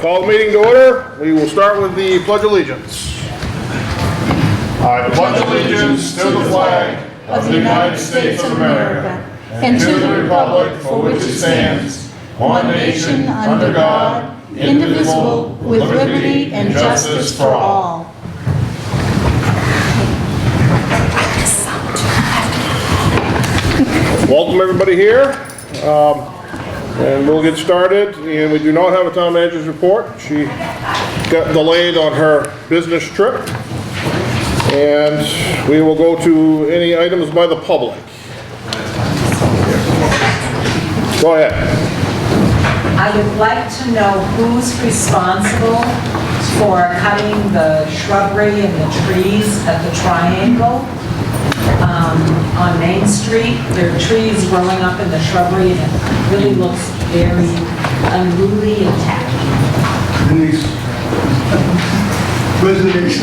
Call the meeting to order. We will start with the Pledge of Allegiance. I pledge allegiance to the flag of the United States of America and to the republic for which it stands, one nation under God, indivisible, with liberty and justice for all. Welcome everybody here, and we'll get started. And we do not have a town manager's report. She got delayed on her business trip, and we will go to any items by the public. Go ahead. I would like to know who's responsible for cutting the shrubbery and the trees at the triangle on Main Street. There are trees growing up in the shrubbery and it really looks very unruly and tacky. Denise. Where's Denise?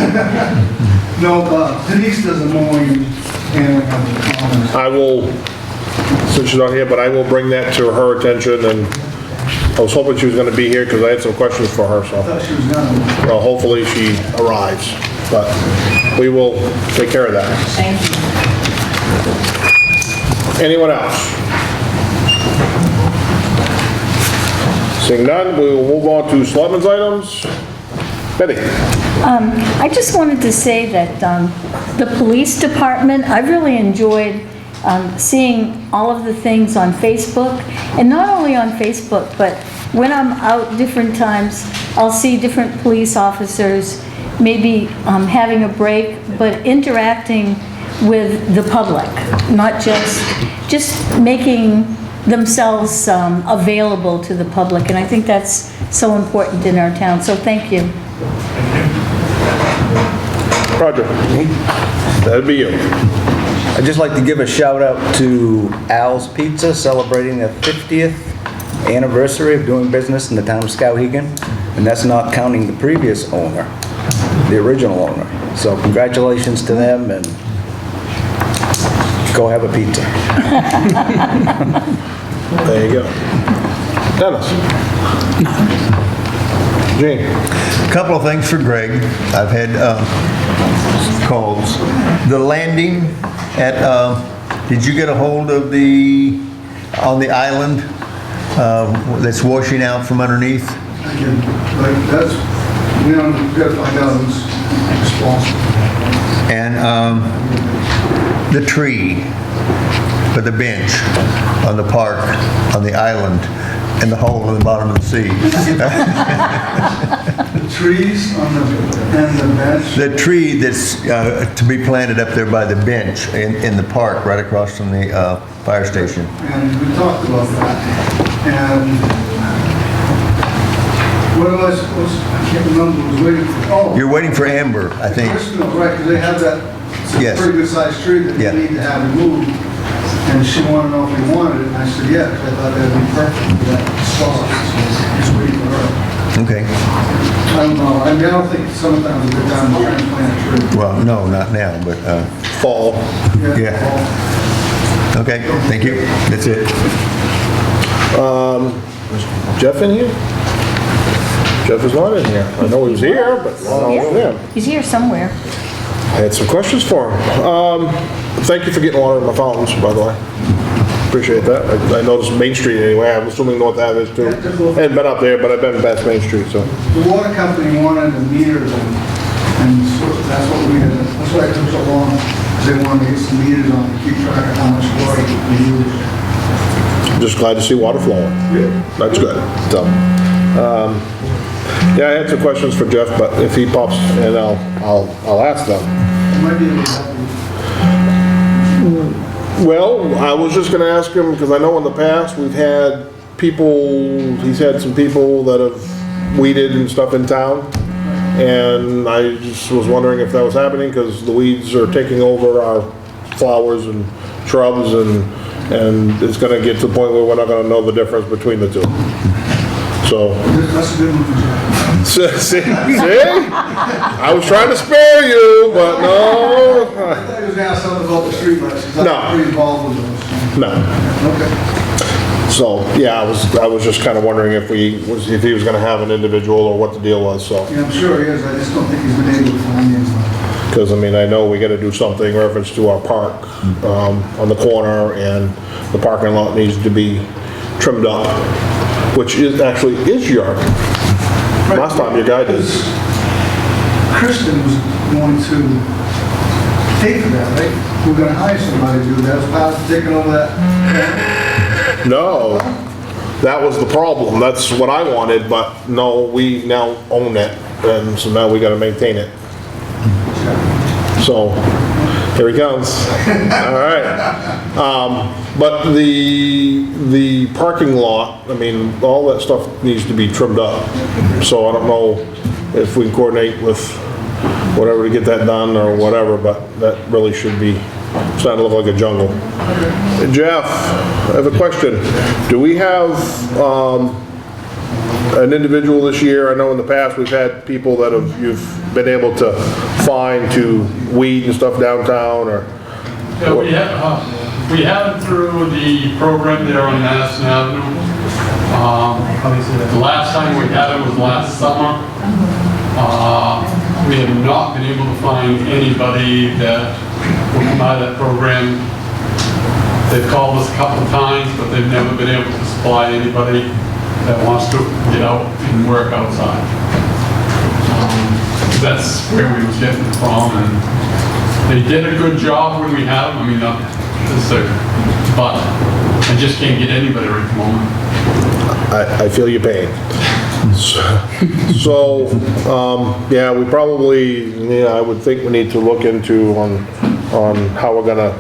No, Denise does the mowing and I will, since she's not here, but I will bring that to her attention, and I was hoping she was going to be here because I had some questions for her, so. I thought she was gonna. Well, hopefully she arrives, but we will take care of that. Thank you. Anyone else? Seeing none, we will move on to selectmen's items. Betty? I just wanted to say that the police department, I've really enjoyed seeing all of the things on Facebook, and not only on Facebook, but when I'm out different times, I'll see different police officers maybe having a break, but interacting with the public, not just making themselves available to the public, and I think that's so important in our town, so thank you. Roger. That'd be you. I'd just like to give a shout out to Al's Pizza, celebrating their 50th anniversary of doing business in the town of Skowhegan, and that's not counting the previous owner, the original owner. So congratulations to them, and go have a pizza. There you go. Dennis? Gene? Couple of things for Greg. I've had calls. The landing at, did you get a hold of on the island that's washing out from underneath? Again, like that's, we don't get to find out who's responsible. And the tree for the bench on the park, on the island, and the hole in the bottom of the sea. The trees on the, and the bench. The tree that's to be planted up there by the bench in the park, right across from the fire station. And we talked about that. And what am I supposed to, I can't remember, I was waiting for, oh. You're waiting for Amber, I think. Bristol, right, because they have that Yes. pretty good sized tree that Yeah. they need to have removed. And she wanted to know if we wanted it, and I said, yeah, because I thought that'd be perfect for that spot. So just waiting for her. Okay. I don't know, I mean, I don't think summertime's a good time to transplant a tree. Well, no, not now, but, Fall. Yeah. okay, thank you. That's it. Jeff in here? Jeff is not in here. I know he was here, but I don't know him. He's here somewhere. I had some questions for him. Thank you for getting water in my fountains, by the way. Appreciate that. I noticed Main Street anyway. I'm assuming North Ave is too. I haven't been up there, but I've been past Main Street, so. The water company wanted to meter them, and so that's what we did, that's why it took so long, because they wanted to get some meters on to keep track of how much water we use. I'm just glad to see water flowing. Yeah. That's good. So, yeah, I had some questions for Jeff, but if he pops in, I'll ask them. It might be able to help you. Well, I was just gonna ask him, because I know in the past, we've had people, he's had some people that have weeded and stuff in town. And I just was wondering if that was happening, because the weeds are taking over our flowers and shrubs, and it's gonna get to the point where we're not gonna know the difference between the two. So, That's a good one for Jeff. see? I was trying to spare you, but no. I thought he was gonna ask something about the streetlights, he's No. not pretty involved with those. No. Okay. So, yeah, I was just kind of wondering if he was gonna have an individual or what the deal was, so. Yeah, I'm sure he is, I just don't think he's been able to find anyone. Because, I mean, I know we gotta do something in reference to our park, on the corner, and the parking lot needs to be trimmed up, which is, actually is your, last time your guy did. Kristen was going to pay for that, right? We're gonna hire somebody to do that, as part of taking over that. No, that was the problem, that's what I wanted, but no, we now own it, and so now we gotta maintain it. So, here he comes. All right. But the parking lot, I mean, all that stuff needs to be trimmed up. So I don't know if we can coordinate with whatever to get that done or whatever, but that really should be, it's starting to look like a jungle. Jeff, I have a question. Do we have an individual this year? I know in the past we've had people that you've been able to find to weed and stuff downtown, or? Yeah, we have through the program there on Madison Avenue. The last time we had it was last summer. We have not been able to find anybody that will come out of that program. They've called us a couple of times, but they've never been able to supply anybody that wants to get out and work outside. That's where we was getting it from, and they did a good job when we had them. I mean, but I just can't get anybody right at the moment. I feel your pain. So, yeah, we probably, yeah, I would think we need to look into on how we're gonna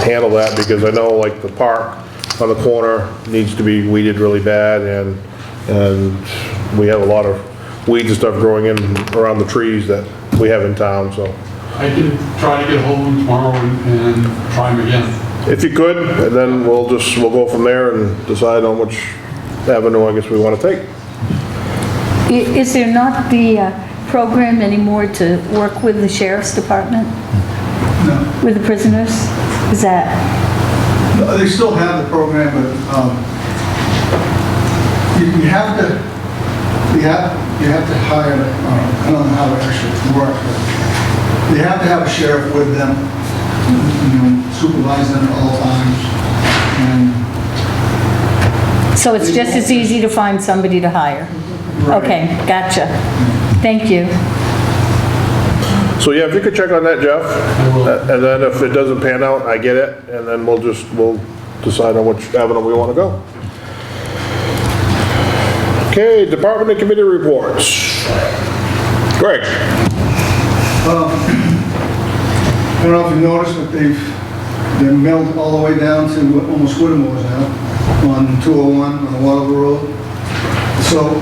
handle that, because I know like the park on the corner needs to be weeded really bad, and we have a lot of weeds and stuff growing in around the trees that we have in town, so. I can try to get a hold of them tomorrow and try them again. If you could, and then we'll go from there and decide on which avenue I guess we want to take. Is there not the program anymore to work with the sheriff's department? No. With the prisoners? Is that? No, they still have the program, but you have to hire, I don't know how it actually works, but you have to have a sheriff with them, supervise them at all times. And So it's just as easy to find somebody to hire? Right. Okay, gotcha. Thank you. So yeah, if you could check on that, Jeff, I will. and then if it doesn't pan out, I get it, and then we'll decide on which avenue we want to go. Okay, department and committee reports. Greg? I don't know if you've noticed, but they're milled all the way down to almost Whittemore's now on 201 on the Waterloo Road. So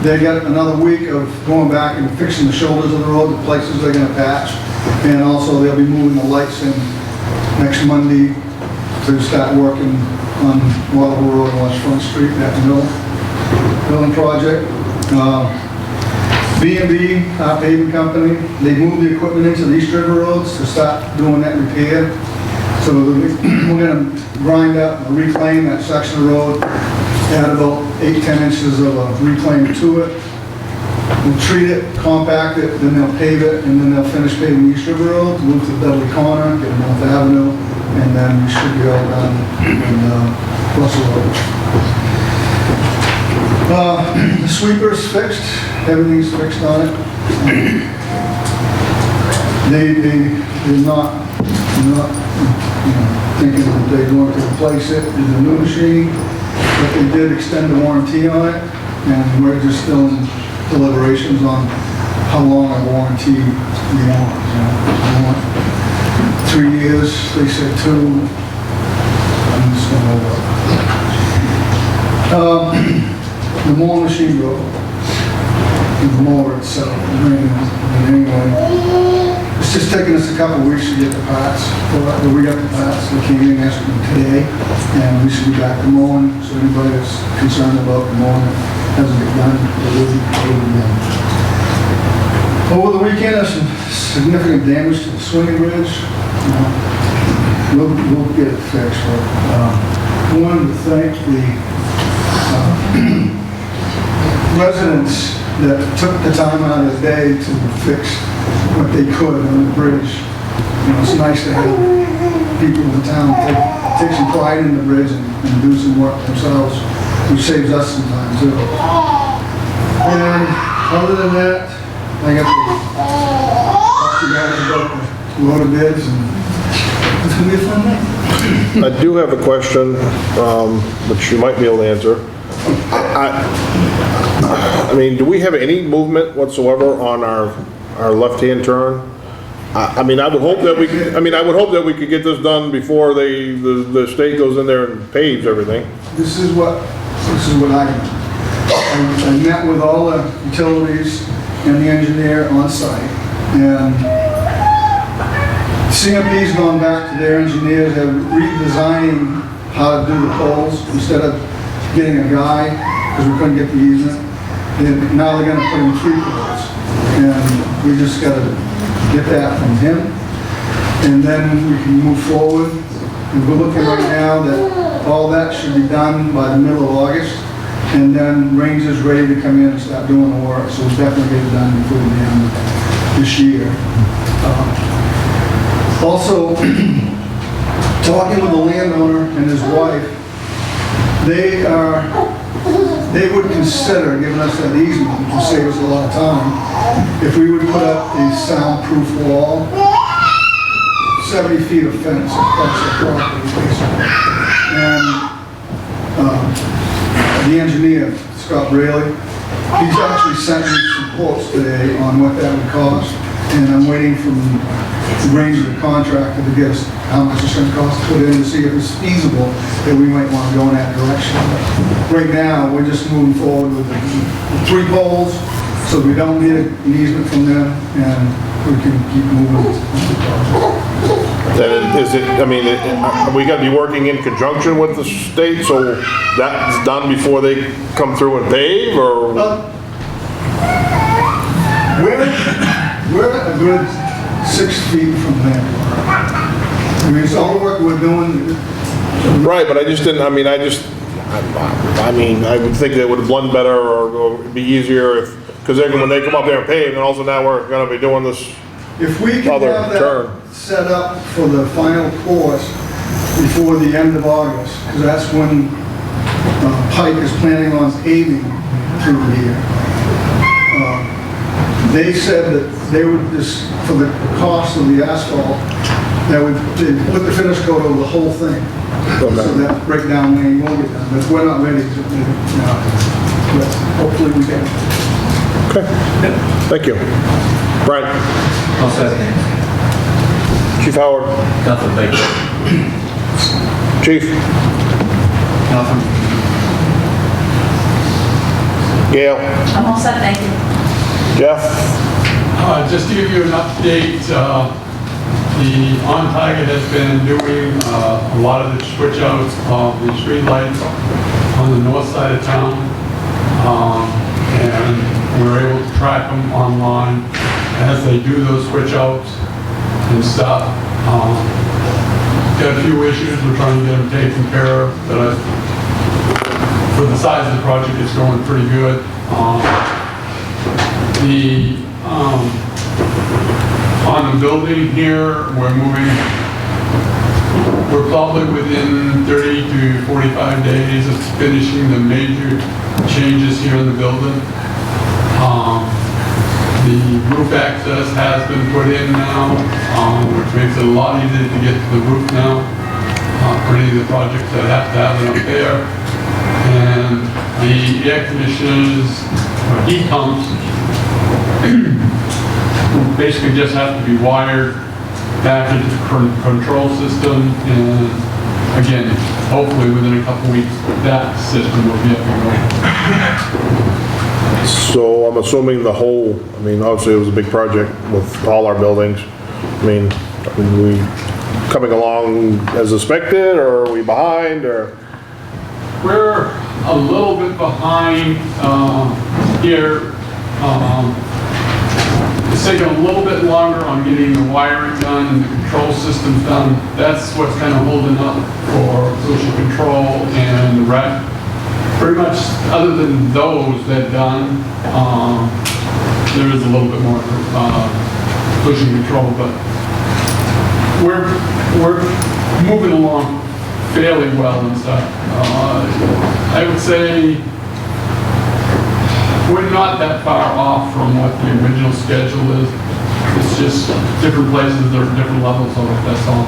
they got another week of going back and fixing the shoulders of the road, the places they're going to patch, and also they'll be moving the lights in next Monday to start working on Waterloo Road and West Front Street, that building project. B&B, our paving company, they moved the equipment into the East River roads to start doing that repair. So we're going to grind up and reclaim that section of road, add about 8-10 inches of reclaim to it. We'll treat it, compact it, then they'll pave it, and then they'll finish paving the East River Road, move to Dudley Corner, get North Avenue, and then we should be all done in Russell Road. The sweeper's fixed, everything's fixed on it. They're not thinking that they want to replace it with a new machine, but they did extend the warranty on it, and we're just still in deliberations on how long a warranty we want. We want 3 years, they said 2. I'm just going over. The mowing machine broke. The mower itself. Anyway, it's just taking us a couple of weeks to get the parts. But we got the parts. They came in yesterday today, and we should be back to mowing. So anybody that's concerned about the mowing that hasn't been done, it will be done. Over the weekend, there's some significant damage to the swinging bridge. We'll get it fixed. But, wanted to thank the residents that took the time out of their day to fix what they could on the bridge. You know, it's nice to have people in the town take some pride in the bridge and do some work themselves, which saves us some time too. And other than that, I got to talk to you guys about the load of bids, and it's gonna be a fun night. I do have a question, which you might be able to answer. I mean, do we have any movement whatsoever on our left-hand turn? I mean, I would hope that we could get this done before the state goes in there and paves everything. This is what I met with all the utilities and the engineer on site, and CMP's gone back to their engineers, they're redesigning how to do the poles instead of getting a guy, because we couldn't get the easement. And now they're gonna put in 3 poles, and we just gotta get that from him, and then we can move forward. And we're looking right now that all that should be done by the middle of August, and then Ranger's ready to come in and start doing the work, so we'll definitely get it done before the end of this year. Also, talking with the landowner and his wife, they would consider giving us that easement, which would save us a lot of time, if we would put up a soundproof wall, 70 feet of fence across the property, basically. And the engineer, Scott Braley, he's actually sent me some quotes today on what that would cost, and I'm waiting from the Ranger, the contractor, to get us how much it's going to cost to put in, to see if it's feasible that we might want to go in that direction. But right now, we're just moving forward with the 3 poles, so we don't need an easement from them, and we can keep moving. Then is it, I mean, are we gonna be working in conjunction with the state, so that's done before they come through and pave, or? We're a good 6 feet from there. I mean, it's all the work we're doing. Right, but I just didn't, I mean, I would think that would blend better or be easier if, because then when they come up there and pave, and also now we're gonna be doing this If we can other have turn. that set up for the final course before the end of August, because that's when Pike is planning on paving through here. They said that they would just, for the cost of the asphalt, that would they'd put the finish coat over the whole thing. So that breakdown lane won't get done, but we're not ready to, but hopefully we can. Okay, thank you. Brian? I'll second. Chief Howard? Nothing, thank you. Chief? Nothing. Gail? I'm all set, thank you. Jeff? Just to give you an update, the On Target has been doing a lot of the switch outs of the street lights on the north side of town. And we're able to track them online as they do those switch outs and stuff. Got a few issues, we're trying to get them taken care of, but for the size of the project, it's going pretty good. On the building here, we're probably within 30 to 45 days of finishing the major changes here in the building. The roof access has been put in now, which makes it a lot easier to get to the roof now for any of the projects that have to have it up there. And the air conditioners, or heat pumps, basically just have to be wired back into the control system, and again, hopefully within a couple weeks, that system will be up and going. So I'm assuming the whole, I mean, obviously it was a big project with all our buildings. I mean, are we coming along as expected, or are we behind, or? We're a little bit behind here. The It's taken a little bit longer on getting the wiring done and the control systems done. That's what's kind of holding up for pollution control and the rec. Pretty much, other than those that done, there is a little bit more pollution control, but we're moving along fairly well and stuff. I would say we're not that far off from what the original schedule is. It's just different places, there are different levels of it, that's all.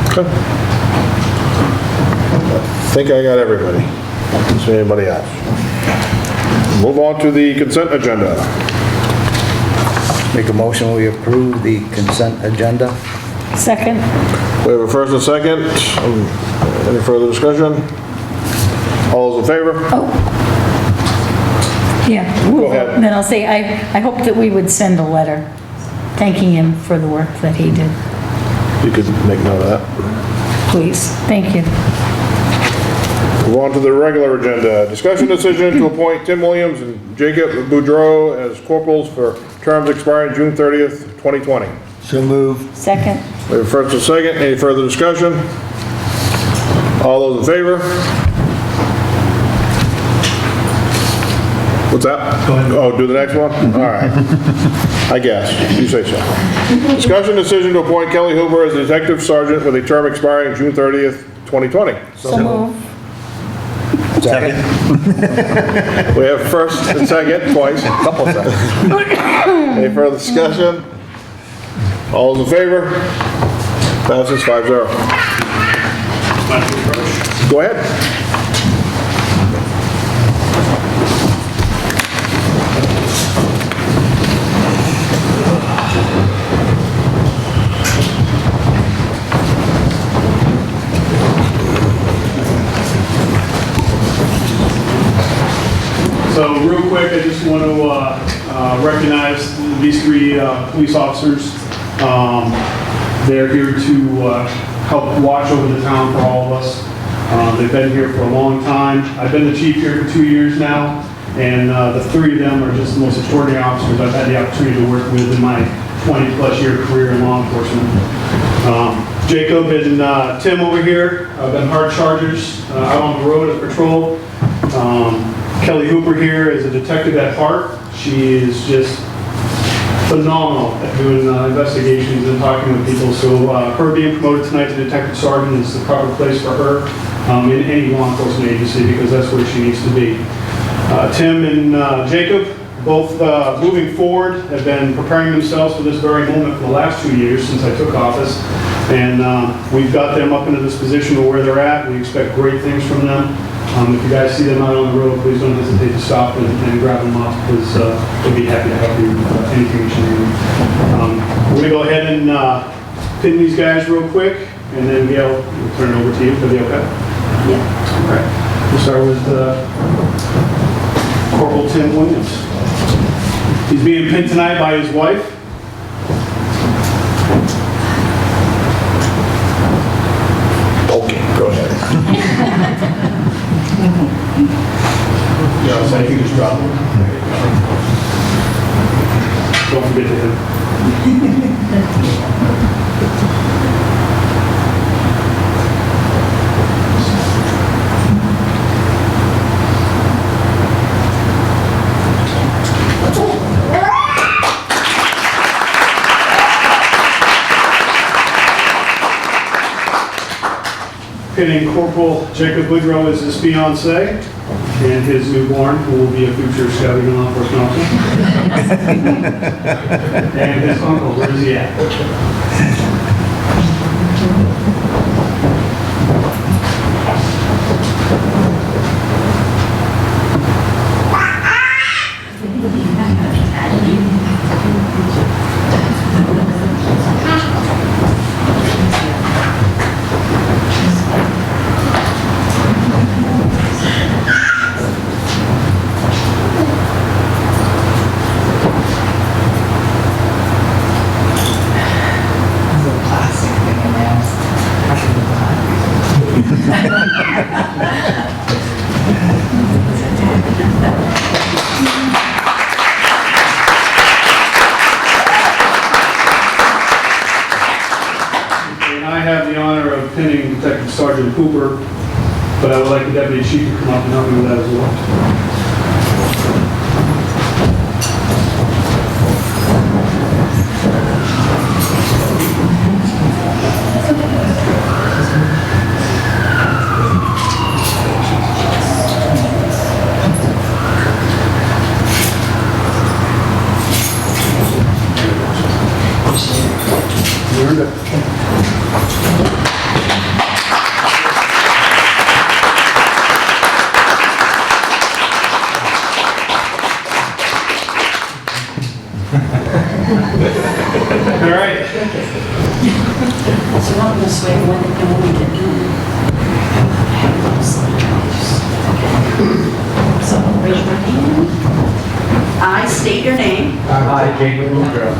Okay. I think I got everybody. Is there anybody else? Move on to the consent agenda. Make a motion, we approve the consent agenda. Second? We have a first and second. Any further discussion? All those in favor? Yeah. Go ahead. Then I'll say, I hope that we would send a letter thanking him for the work that he did. You could make note of that. Please. Thank you. Move on to the regular agenda. Discussion decision to appoint Tim Williams and Jacob Boudreau as corporals for terms expiring June 30th, 2020. So moved. Second? We have a first and second. Any further discussion? All those in favor? What's that? Go ahead. Oh, do the next one? All right. I guess. You say so. Discussion decision to appoint Kelly Hoover as Detective Sergeant with a term expiring June 30th, 2020. So move. Second. We have first and second, twice. Couple seconds. Any further discussion? All those in favor? Passes 5-0. Go ahead. So real quick, I just want to recognize these three police officers. They're here to help watch over the town for all of us. They've been here for a long time. I've been the chief here for 2 years now, and the three of them are just the most extraordinary officers I've had the opportunity to work with in my 20-plus year career in law enforcement. Jacob and Tim over here have been hard chargers out on the road at patrol. Kelly Hooper here is a detective at heart. She is just phenomenal at doing investigations and talking with people. So her being promoted tonight to detective sergeant is the proper place for her in any law enforcement agency, because that's where she needs to be. Tim and Jacob, both moving forward, have been preparing themselves for this very moment for the last 2 years since I took office. And we've got them up into this position of where they're at. We expect great things from them. If you guys see them out on the road, please don't hesitate to stop and grab them up, because we'll be happy to help you with anything that you need. We're going to go ahead and pin these guys real quick, and then Gail, we'll turn it over to you. Will that be okay? Yeah. All right. We'll start with Corporal Tim Williams. He's being pinned tonight by his wife. Okay, go ahead. Yeah, so I think just drop it. Don't forget to him. Pinning Corporal Jacob Boudreau as his fiancée and his newborn, who will be a future scouting and law enforcement officer. And his uncle, where is he at? I have the honor of pinning Detective Sergeant Cooper, but I would like the deputy chief to come up and help me with that as well. All right. So I'm gonna swear when we get done. So raise your hand. I state your name, I, Jacob Woodruff,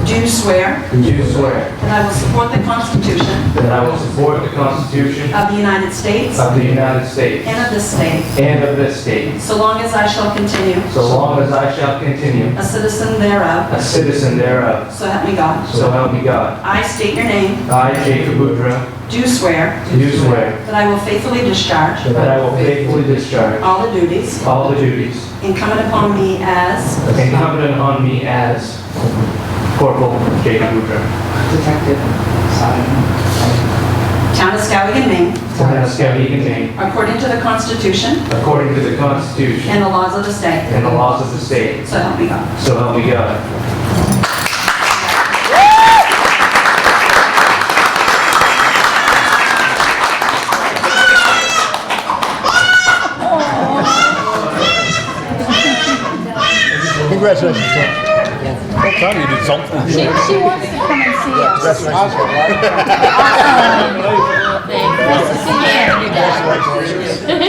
do swear do swear that I will support the Constitution that I will support the Constitution of the United States of the United States and of this state, and of this state, so long as I shall continue so long as I shall continue a citizen thereof, a citizen thereof, so help me God. so help me God. I state your name, I, Jacob Woodruff, do swear do swear that I will faithfully discharge that I will faithfully discharge all the duties all the duties incumbent upon me as incumbent on me as Corporal Jacob Woodruff, Town of Skowhegan, Maine, Town of Skowhegan, Maine, according to the Constitution according to the Constitution and the laws of the state, and the laws of the state, so help me God. so help me God. Congratulations, sir. She wants to come and see us.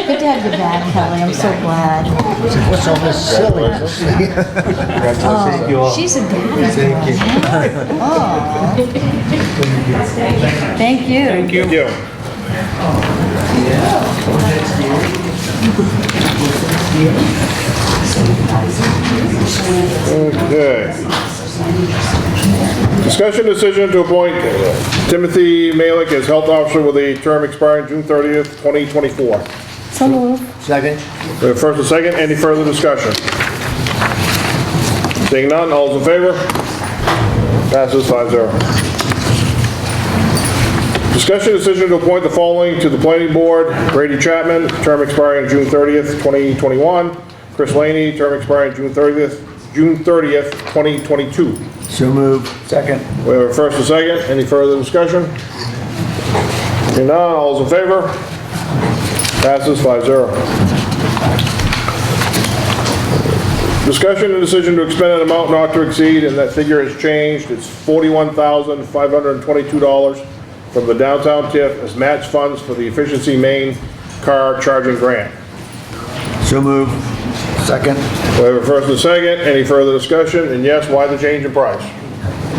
Good to have you back, Kelly. I'm so glad. What's all this silliness? Thank you all. She's a dad. Thank you. Thank you. Okay. Discussion decision to appoint Timothy Malik as health officer with a term expiring June 30th, 2024. So moved. Second? We have first and second. Any further discussion? Seeing none, all those in favor? Passes 5-0. Discussion decision to appoint the following to the planning board: Brady Chapman, term expiring June 30th, 2021. Chris Laney, term expiring June 30th, 2022. So moved. Second. We have a first and second. Any further discussion? Seeing none, all those in favor? Passes 5-0. Discussion and decision to expend an amount not to exceed, and that figure has changed. It's $41,522 from the downtown TIF as match funds for the Efficiency Main car charging grant. So moved. Second? We have a first and second. Any further discussion? And yes, why the change in price?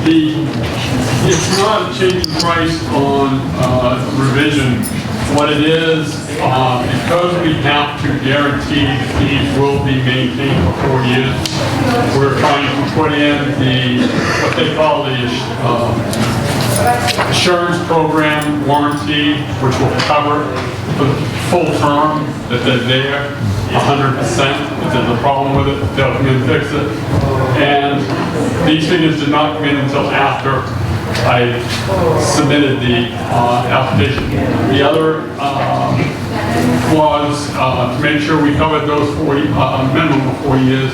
It's not a change in price on revision. What it is, because we have to guarantee that these will be maintained for 4 years, we're trying to put in what they call the assurance program warranty, which will cover for the full term that they're there, 100%. If there's a problem with it, they'll come in and fix it. And these figures did not come in until after I submitted the application. The other was to make sure we covered those minimum of 4 years.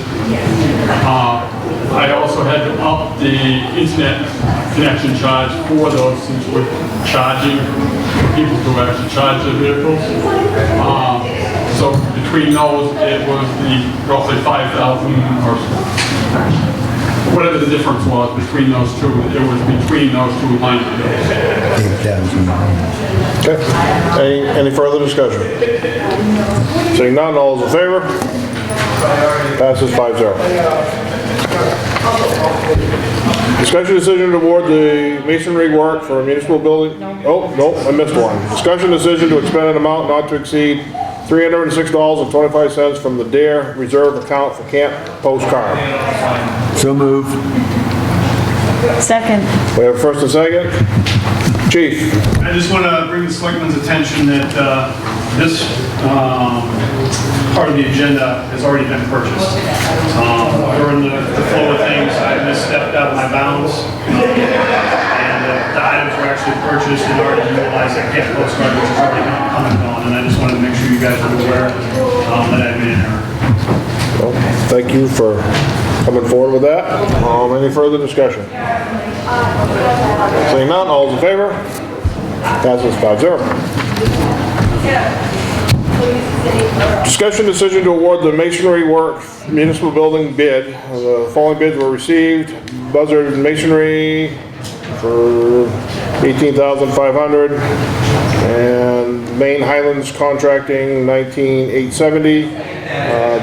I also had to up the internet connection charge for those, since we're charging people to actually charge their vehicles. So between those, it was the roughly 5,000 or whatever the difference was between those two. It was between those two line items. 8,000. Okay. Any further discussion? Seeing none, all those in favor? Passes 5-0. Discussion decision to award the masonry work for a municipal building. Oh, no, I missed one. Discussion decision to expend an amount not to exceed $306.25 from the DARE reserve account for camp postcard. So moved. Second. We have a first and second. Chief? I just want to bring the selectmen's attention that this part of the agenda has already been purchased. During the flow of things, I misstepped out of my bounds, and the items were actually purchased and already utilized at Get Postcard, which is already come and gone, and I just wanted to make sure you guys are aware that I made an error. Well, thank you for coming forward with that. Any further discussion? Seeing none, all those in favor? Passes 5-0. Discussion decision to award the masonry work municipal building bid. The following bids were received. Buzzard Masonry for $18,500 and Main Highlands Contracting $19,870.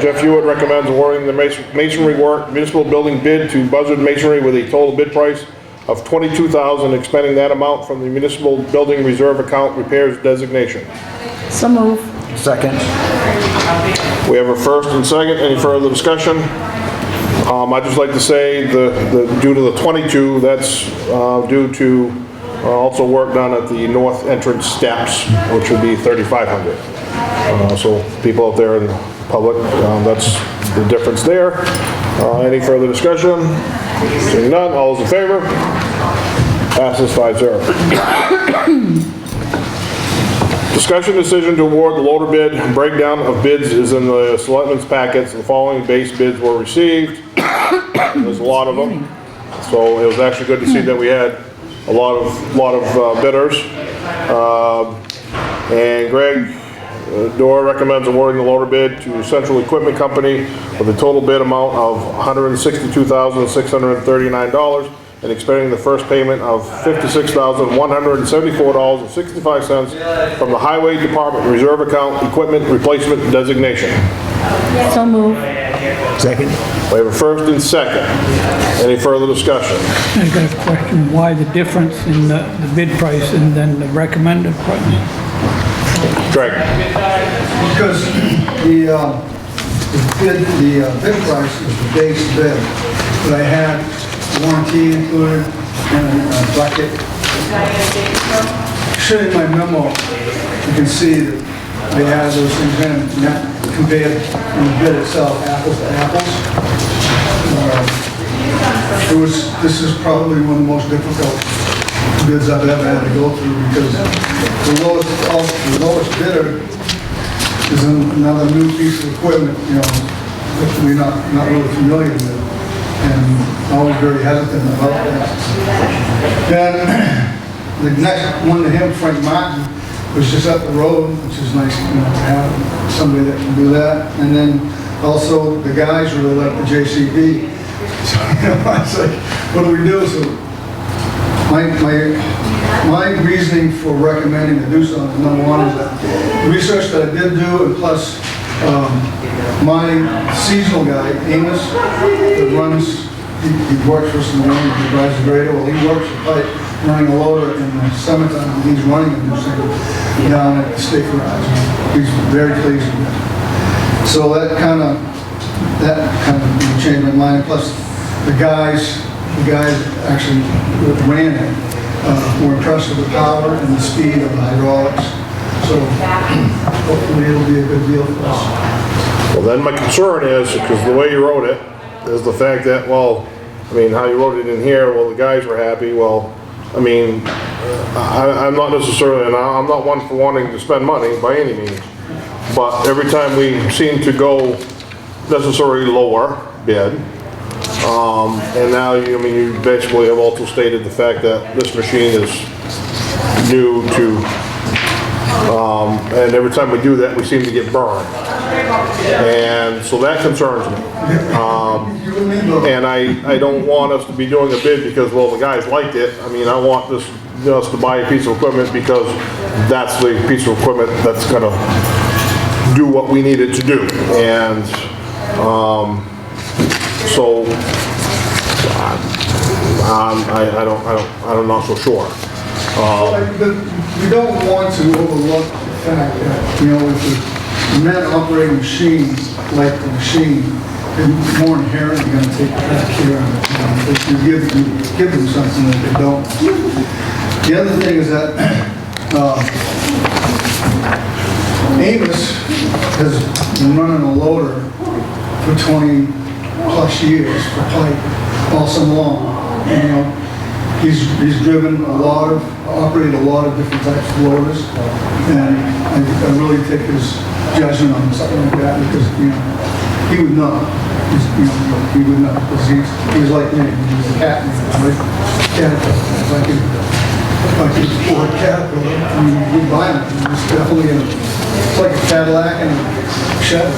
Jeff Hewitt recommends awarding the masonry work municipal building bid to Buzzard Masonry with a total bid price of $22,000, expending that amount from the municipal building reserve account repairs designation. So move. Second. We have a first and second. Any further discussion? I'd just like to say due to the 22, that's due to also work done at the north entrance steps, which would be $3,500. So people out there in the public, that's the difference there. Any further discussion? Seeing none, all those in favor? Passes 5-0. Discussion decision to award the loader bid. Breakdown of bids is in the selectmen's packets. The following base bids were received. There's a lot of them. So it was actually good to see that we had a lot of bidders. And Greg Dorr recommends awarding the loader bid to Central Equipment Company with a total bid amount of $162,639 and expending the first payment of $56,174.65 from the Highway Department Reserve Account Equipment Replacement Designation. So move. Second? We have a first and second. Any further discussion? I got a question, why the difference in the bid price and then the recommended price? Greg? Because the bid price is the base bid, but I had warranty included and a bucket. Should in my memo, you can see that they had those things in and that compared in the bid itself, apples to apples. This is probably one of the most difficult bids I've ever had to go through because the lowest bidder is another new piece of equipment, you know, that we're not really familiar with, and always very hesitant about that. Then the next one to him, Frank Martin, was just up the road, which is nice, you know, to have somebody that can do that. And then also the guys really like the JCB. So, you know, I was like, what do we do? So my reasoning for recommending to do something, number one, is that the research that I did do, and plus my seasonal guy, Amos, that runs, he works for us in the morning, he drives the grader, well, he works for Pike, running a loader in the summertime, and he's running a new thing down at the state garage. He's very pleased with it. So that kind of changed my mind. Plus, the guys actually ran it, were impressed with the power and the speed of the hydraulics. So hopefully it'll be a good deal for us. Well, then my concern is, because the way you wrote it, is the fact that, well, I mean, how you wrote it in here, well, the guys were happy, well, I mean, I'm not necessarily, and I'm not one for wanting to spend money by any means, but every time we seem to go necessarily lower bid, and now, you basically have also stated the fact that this machine is new to, and every time we do that, we seem to get burned. And so that concerns me. And I don't want us to be doing a bid because, well, the guys liked it. I mean, I want us to buy a piece of equipment because that's the piece of equipment that's gonna do what we need it to do. And so I'm not so sure. We don't want to overlook the fact that, if the men operating machines like the machine, they're more inherently going to take better care of it. If you give them something that they don't. The other thing is that Amos has been running a loader for 20 plus years for pipe all summer long. And, you know, he's driven operated a lot of different types of loaders, and I really take his judgment on something like that because, you know, he would know. He would know because he's like me. He's a cat man, right? Caterpillar. Like a Ford Caterpillar. I mean, we buy them. It's definitely it's like a Cadillac and a Chevy.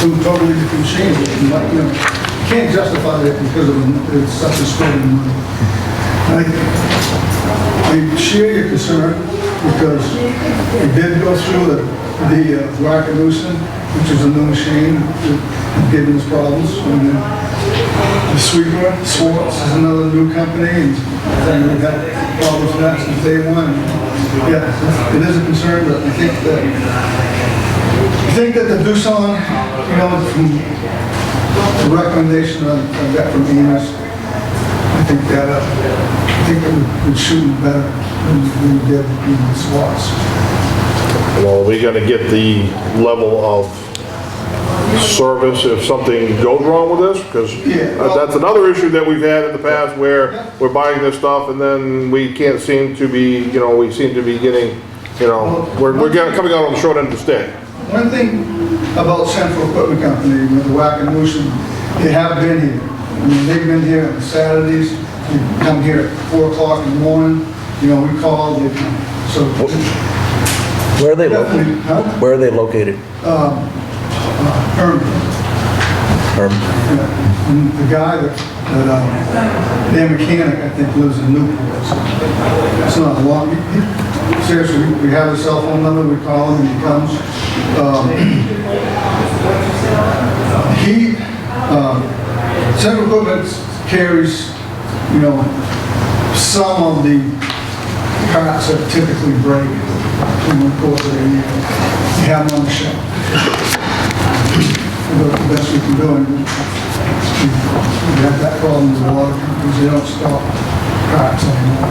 Two totally different machines. You can't justify it because of it's such a spread in money. I share your concern because we did go through the Wackadoodle, which is a new machine that gave us problems. And then the sweeper, Swartz, is another new company, and we've had problems with that since day one. Yeah, it is a concern, but I think that the Doosan, you know, from the recommendation I got from Amos, I think that we're shooting better than we did in the Swartz. Well, we gotta get the level of service if something goes wrong with this, because that's another issue that we've had in the past where we're buying this stuff and then we can't seem to be, you know, we seem to be getting, you know, we're coming out on the short end of the stick. One thing about Central Equipment Company, with the Wackadoodle, they have been here. I mean, they've been here on Saturdays. They come here at 4 o'clock in the morning. You know, we call, they come. So Where are they located? Huh? Where are they located? Herman. Herman. Yeah. And the guy their mechanic, I think, lives in Newport. So it's not long. Seriously, we have a cell phone number, we call him and he comes. Central Equipment carries, you know, some of the parts that typically break in the course of the year. We have them on the shelf. The best we can do, and we have that problem with a lot of companies, they don't stock parts anymore.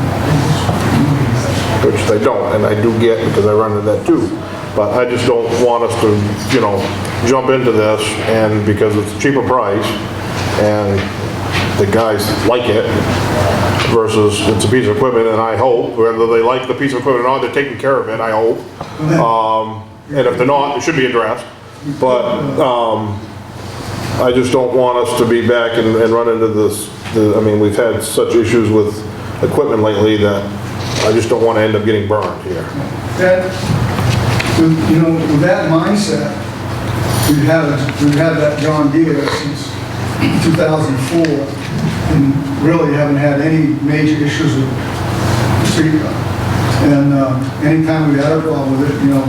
Which they don't, and I do get because I run into that too. But I just don't want us to, you know, jump into this and because it's a cheaper price and the guys like it versus it's a piece of equipment, and I hope, whether they like the piece of equipment or not, they're taking care of it, I hope. And if they're not, it should be addressed. But I just don't want us to be back and run into this. I mean, we've had such issues with equipment lately that I just don't want to end up getting burned here. You know, with that mindset, we've had that John Deere since 2004, and really haven't had any major issues with the street car. And anytime we had a problem with it, you know,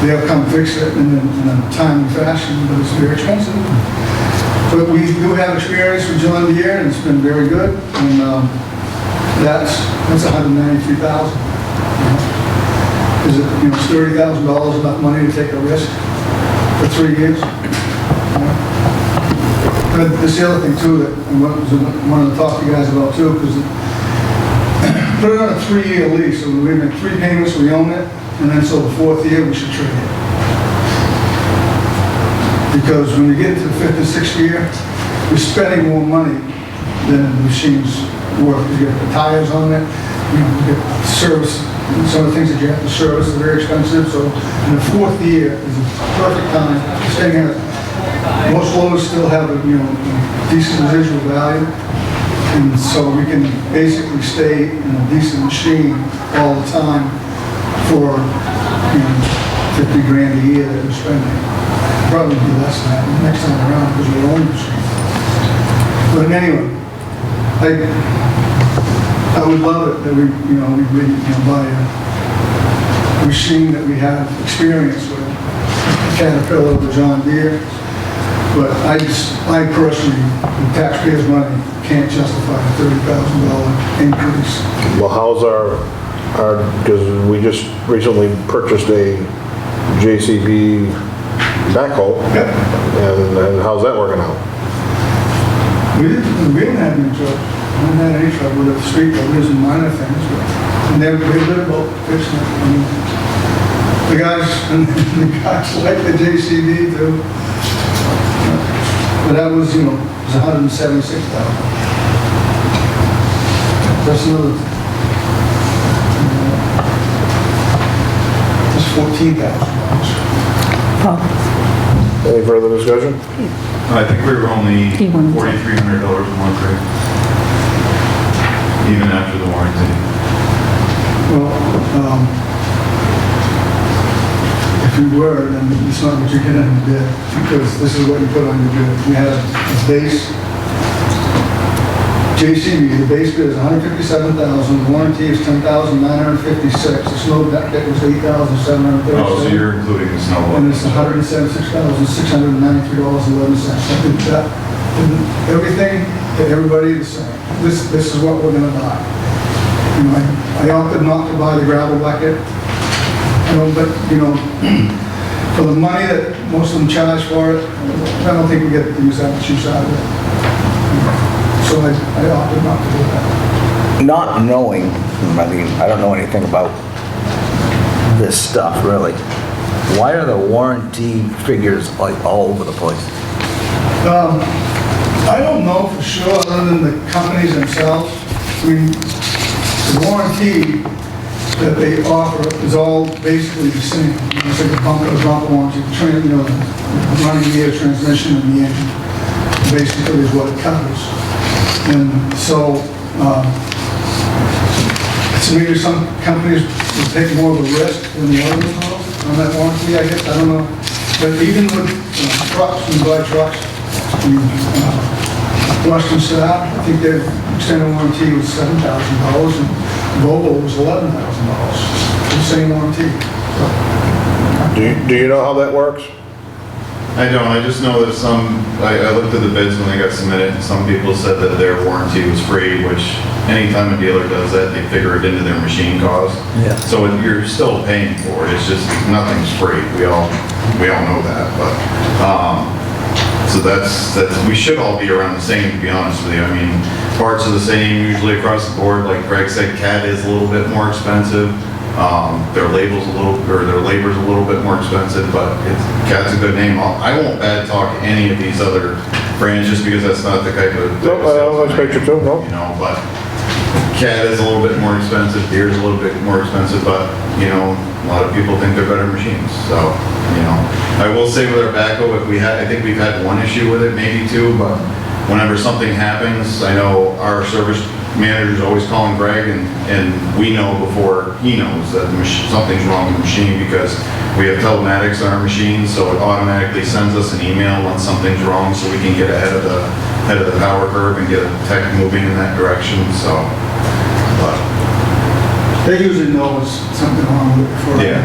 they'll come fix it in a timely fashion, but it's very expensive. But we do have experience with John Deere, and it's been very good. And that's $193,000. Is it, you know, $30,000 enough money to take a risk for 3 years? But there's the other thing too that I wanted to talk to you guys about too, because put it on a 3-year lease, so we make 3 payments, we own it, and then so the 4th year we should trade it. Because when you get to the 5th and 6th year, we're spending more money than the machine's worth. You get the tires on it, you get service. Some of the things that you have to service are very expensive, so in the 4th year is a perfect time to stay in it. Most loaders still have a, you know, decent residual value, and so we can basically stay in a decent machine all the time for, you know, 50 grand a year that we're spending. Probably be less than that next time around because we own the machine. But anyway, I would love it that we buy a machine that we have experience with, a Caterpillar or John Deere. But I personally, with taxpayers' money, can't justify a $30,000 increase. Well, how's because we just recently purchased a JCB backhoe, and how's that working out? We didn't have any trouble. haven't had any trouble with the street, but there's minor things, but they're good about fixing it. I mean, the guys like the JCB too. But that was, it was $176,000. That's another, that's $14,000. Any further discussion? I think we were only He wanted to- $4,300 a month, right? Even after the warranty. Well, if you were, then it's not what you get in the bid, because this is what you put on your bid. You have a base, JCB, the base bid is $157,000, the warranty is $10,956, the snow deck kit was $8,737. Oh, so you're including the snow And blower. it's $176,693.11. I think that, everything, to everybody the same. This is what we're gonna buy. I opted not to buy the gravel bucket, but, for the money that most of them charge for it, I don't think we get to use that much use out of it. So I opted not to do that. Not knowing, I don't know anything about this stuff, really. Why are the warranty figures like all over the place? I don't know for sure, other than the companies themselves. I mean, the warranty that they offer is all basically the same. It's like a bumper warranty, the running gear, transmission, and the engine, basically is what it covers. And so, maybe some companies will take more of a risk than the others will on that warranty, I guess, I don't know. But even with trucks, when you buy trucks, Western Star, I think their extended warranty was $7,000, and Volvo was $11,000, the same warranty. Do you know how that works? I don't, I just know that I looked at the bids when they got submitted, and some people said that their warranty was free, which anytime a dealer does that, they figure it into their machine cost. Yeah. So you're still paying for it, it's just, nothing's free, we all know that, but, so that's, we should all be around the same, to be honest with you. I mean, parts are the same usually across the board, like Greg said, CAT is a little bit more expensive. Their labor's a little bit more expensive, but CAT's a good name. I won't bad talk any of these other brands just because that's not the type of. No, I don't expect you to, no. But CAT is a little bit more expensive, Deere's a little bit more expensive, but, a lot of people think they're better machines, so, I will say with our backhoe, I think we've had one issue with it, maybe two, but whenever something happens, I know our service manager's always calling Greg, and we know before he knows that something's wrong with the machine, because we have telematics on our machines, so it automatically sends us an email when something's wrong, so we can get ahead of the power curve and get a tech moving in that direction, so. They usually know it's something wrong with it before. Yeah.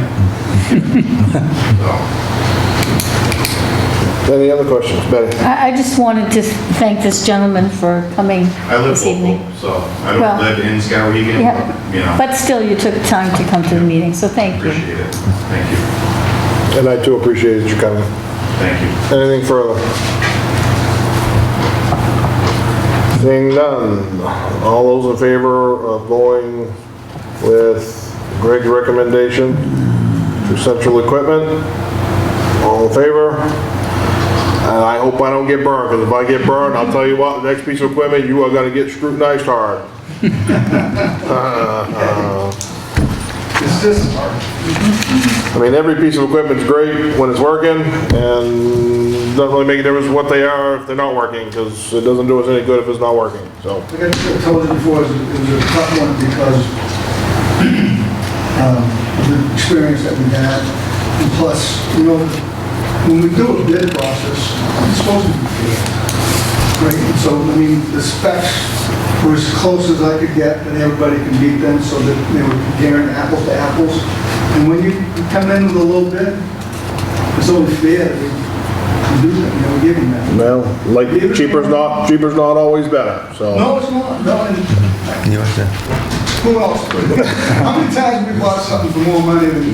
Any other questions? Betty? I just wanted to thank this gentleman for coming I live this evening. local, so I don't Well, live in Skowhegan, Yeah, but still, you took time to come to the meeting, so thank you. appreciate it. Thank you. And I too appreciate you coming. Thank you. Anything further? Seeing none, all those in favor of going with Greg's recommendation to Central Equipment? All in favor? And I hope I don't get burned, because if I get burned, I'll tell you what, the next piece of equipment, you are gonna get scrutinized hard. It's just hard. I mean, every piece of equipment's great when it's working, and doesn't really make a difference what they are if they're not working, because it doesn't do us any good if it's not working, so. Like I told you before, it was a tough one because of the experience that we had. And plus, when we do a bid process, it's supposed to be fair. Right? And so, the specs were as close as I could get, and everybody can beat them so that they were comparing apples to apples. And when you come in with a little bid, it's only fair that we do that, we give them that. Well, like, cheaper's not always better, so. No, it's not. No, and You want to- Who else? How many times we bought something for more money than...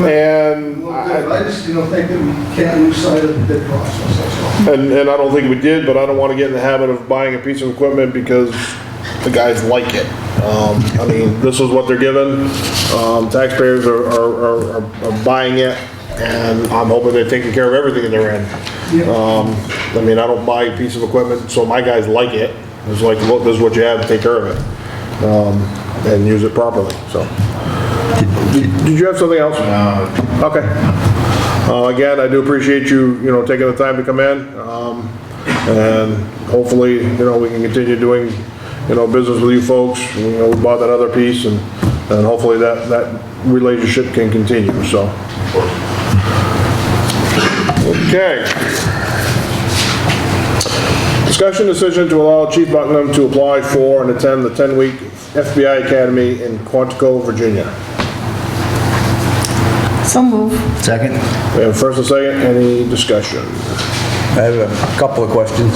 And I just, think that we can't lose sight of the bid process, that's all. And I don't think we did, but I don't want to get in the habit of buying a piece of equipment because the guys like it. I mean, this is what they're given. Taxpayers are buying it, and I'm hoping they're taking care of everything that they're in. I mean, I don't buy a piece of equipment, so my guys like it. It's like, look, this is what you have, take care of it. And use it properly, so. Did you have something else? No. Okay. Again, I do appreciate you, taking the time to come in. And hopefully, we can continue doing, business with you folks. We bought that other piece and hopefully that relationship can continue, so. Okay. Discussion decision to allow Chief Buckingham to apply for and attend the 10-week FBI Academy in Quantico, Virginia. So move. Second? We have first and second, any discussion? I have a couple of questions.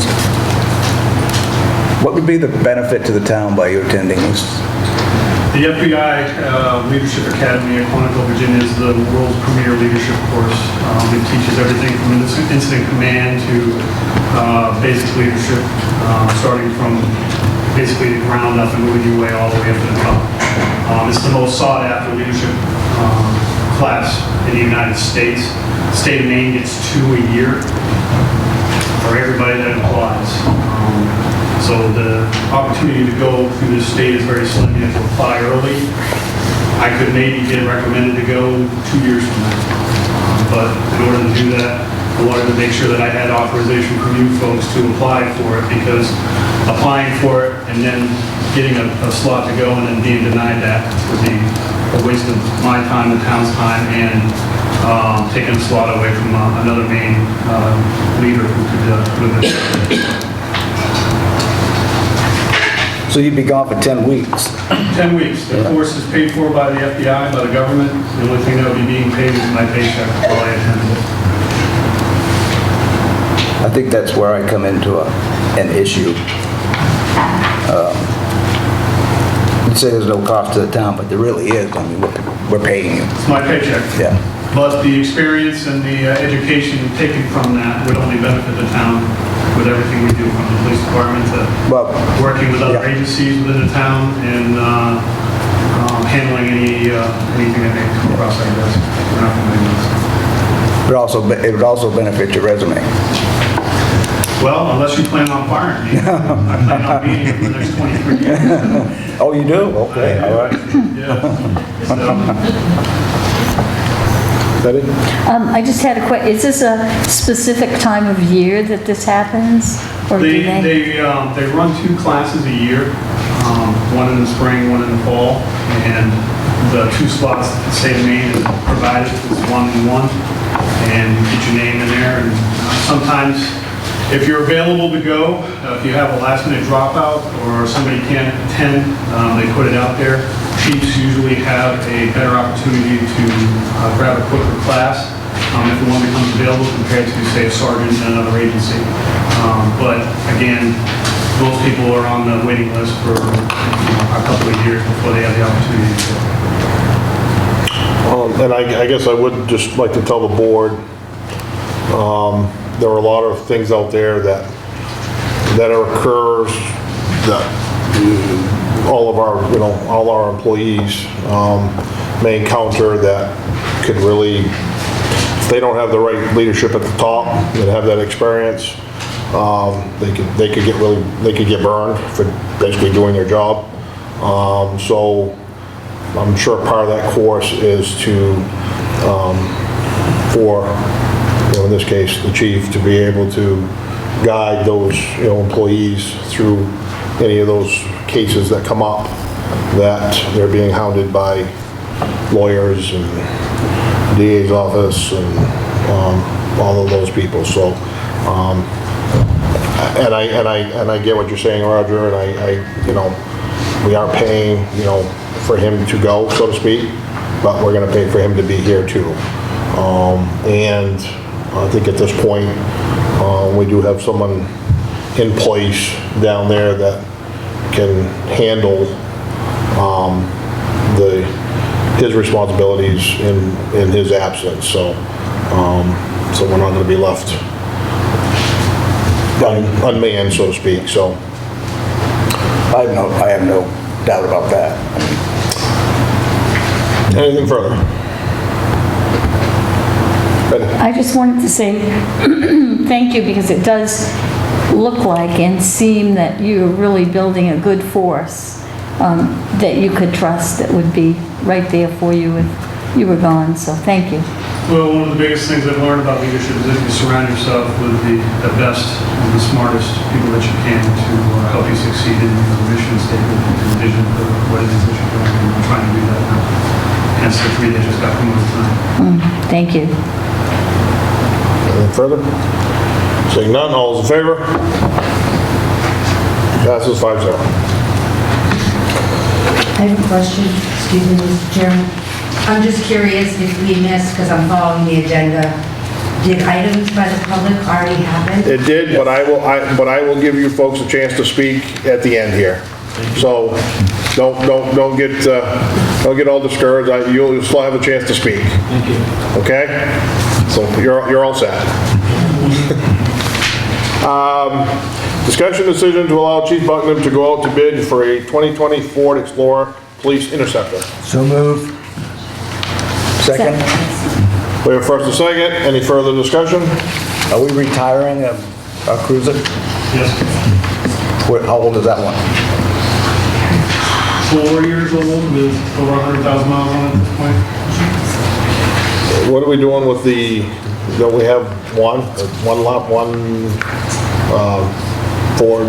What would be the benefit to the town by you attending this? The FBI Leadership Academy at Quantico, Virginia is the world's premier leadership course. It teaches everything from incident command to basic leadership, starting from basically the ground up and moving your way all the way up to the top. It's the most sought after leadership class in the United States. The state of Maine gets 2 a year for everybody that applies. So the opportunity to go through the state is very slim. You have to apply early. I could maybe get recommended to go 2 years from now. But in order to do that, I wanted to make sure that I had authorization from you folks to apply for it, because applying for it and then getting a slot to go and then being denied that would be a waste of my time, the town's time, and taking a slot away from another main leader who could have been. So you'd be gone for 10 weeks? 10 weeks. The course is paid for by the FBI, by the government. The only thing that would be being paid is my paycheck while I attend it. I think that's where I come into an issue. You say there's no cost to the town, but there really is. I mean, we're paying you. It's my paycheck. Yeah. But the experience and the education taken from that would only benefit the town with everything we do, from the police department to working with other agencies within the town and handling anything that may come across our desk. We're not familiar with. It would also benefit your resume. Well, unless you plan on firing me. I plan on being here for the next 23 years. Oh, you do? Okay, all right. Yeah. So, I just had a question. Is this a specific time of year that this happens? Or do they run 2 classes a year, one in the spring, one in the fall, and the 2 spots that the state of Maine has provided is 1 and 1, and you get your name in there. And sometimes, if you're available to go, if you have a last-minute dropout or somebody can't attend, they put it out there. Chiefs usually have a better opportunity to grab a quicker class if the one becomes available compared to, say, a sergeant in another agency. But again, most people are on the waiting list for a couple of years before they have the opportunity to go. And I guess I would just like to tell the board, there are a lot of things out there that occurs that all of our, all our employees may encounter that could really, if they don't have the right leadership at the top and have that experience, they could get burned for basically doing their job. So I'm sure part of that course is to, for, in this case, the chief, to be able to guide those, employees through any of those cases that come up that they're being hounded by lawyers and DA's office and all of those people. So, and I get what you're saying, Roger, and we are paying, for him to go, so to speak, but we're going to pay for him to be here too. And I think at this point, we do have someone in place down there that can handle his responsibilities in his absence, so we're not gonna be left unmanned, so to speak, so. I have no doubt about that. Anything further? I just wanted to say thank you, because it does look like and seem that you're really building a good force that you could trust, that would be right there for you if you were gone, so thank you. Well, one of the biggest things I've learned about leadership is that you surround yourself with the best and the smartest people that you can to help you succeed in your mission statement and vision for what it is that you're doing. And I'm trying to do that now. Hence the 3 that just got promoted tonight. Thank you. Anything further? Seeing none, all those in favor? Passes 5-0. I have a question, excuse me, Mr. Chairman. I'm just curious if we missed, because I'm following the agenda, did items by the public already happen? It did, but I will give you folks a chance to speak at the end here. So don't get all discouraged. You'll still have a chance to speak. Thank you. Okay? So you're all set. Discussion decision to allow Chief Bucknam to go out to bid for a 2020 Ford Explorer Police Interceptor. So move. Second, We have first and second. Any further discussion? are we retiring a cruiser? Yes. How old is that one? 4 years old with over 100,000 miles on it at this point. What are we doing with don't we have one Ford,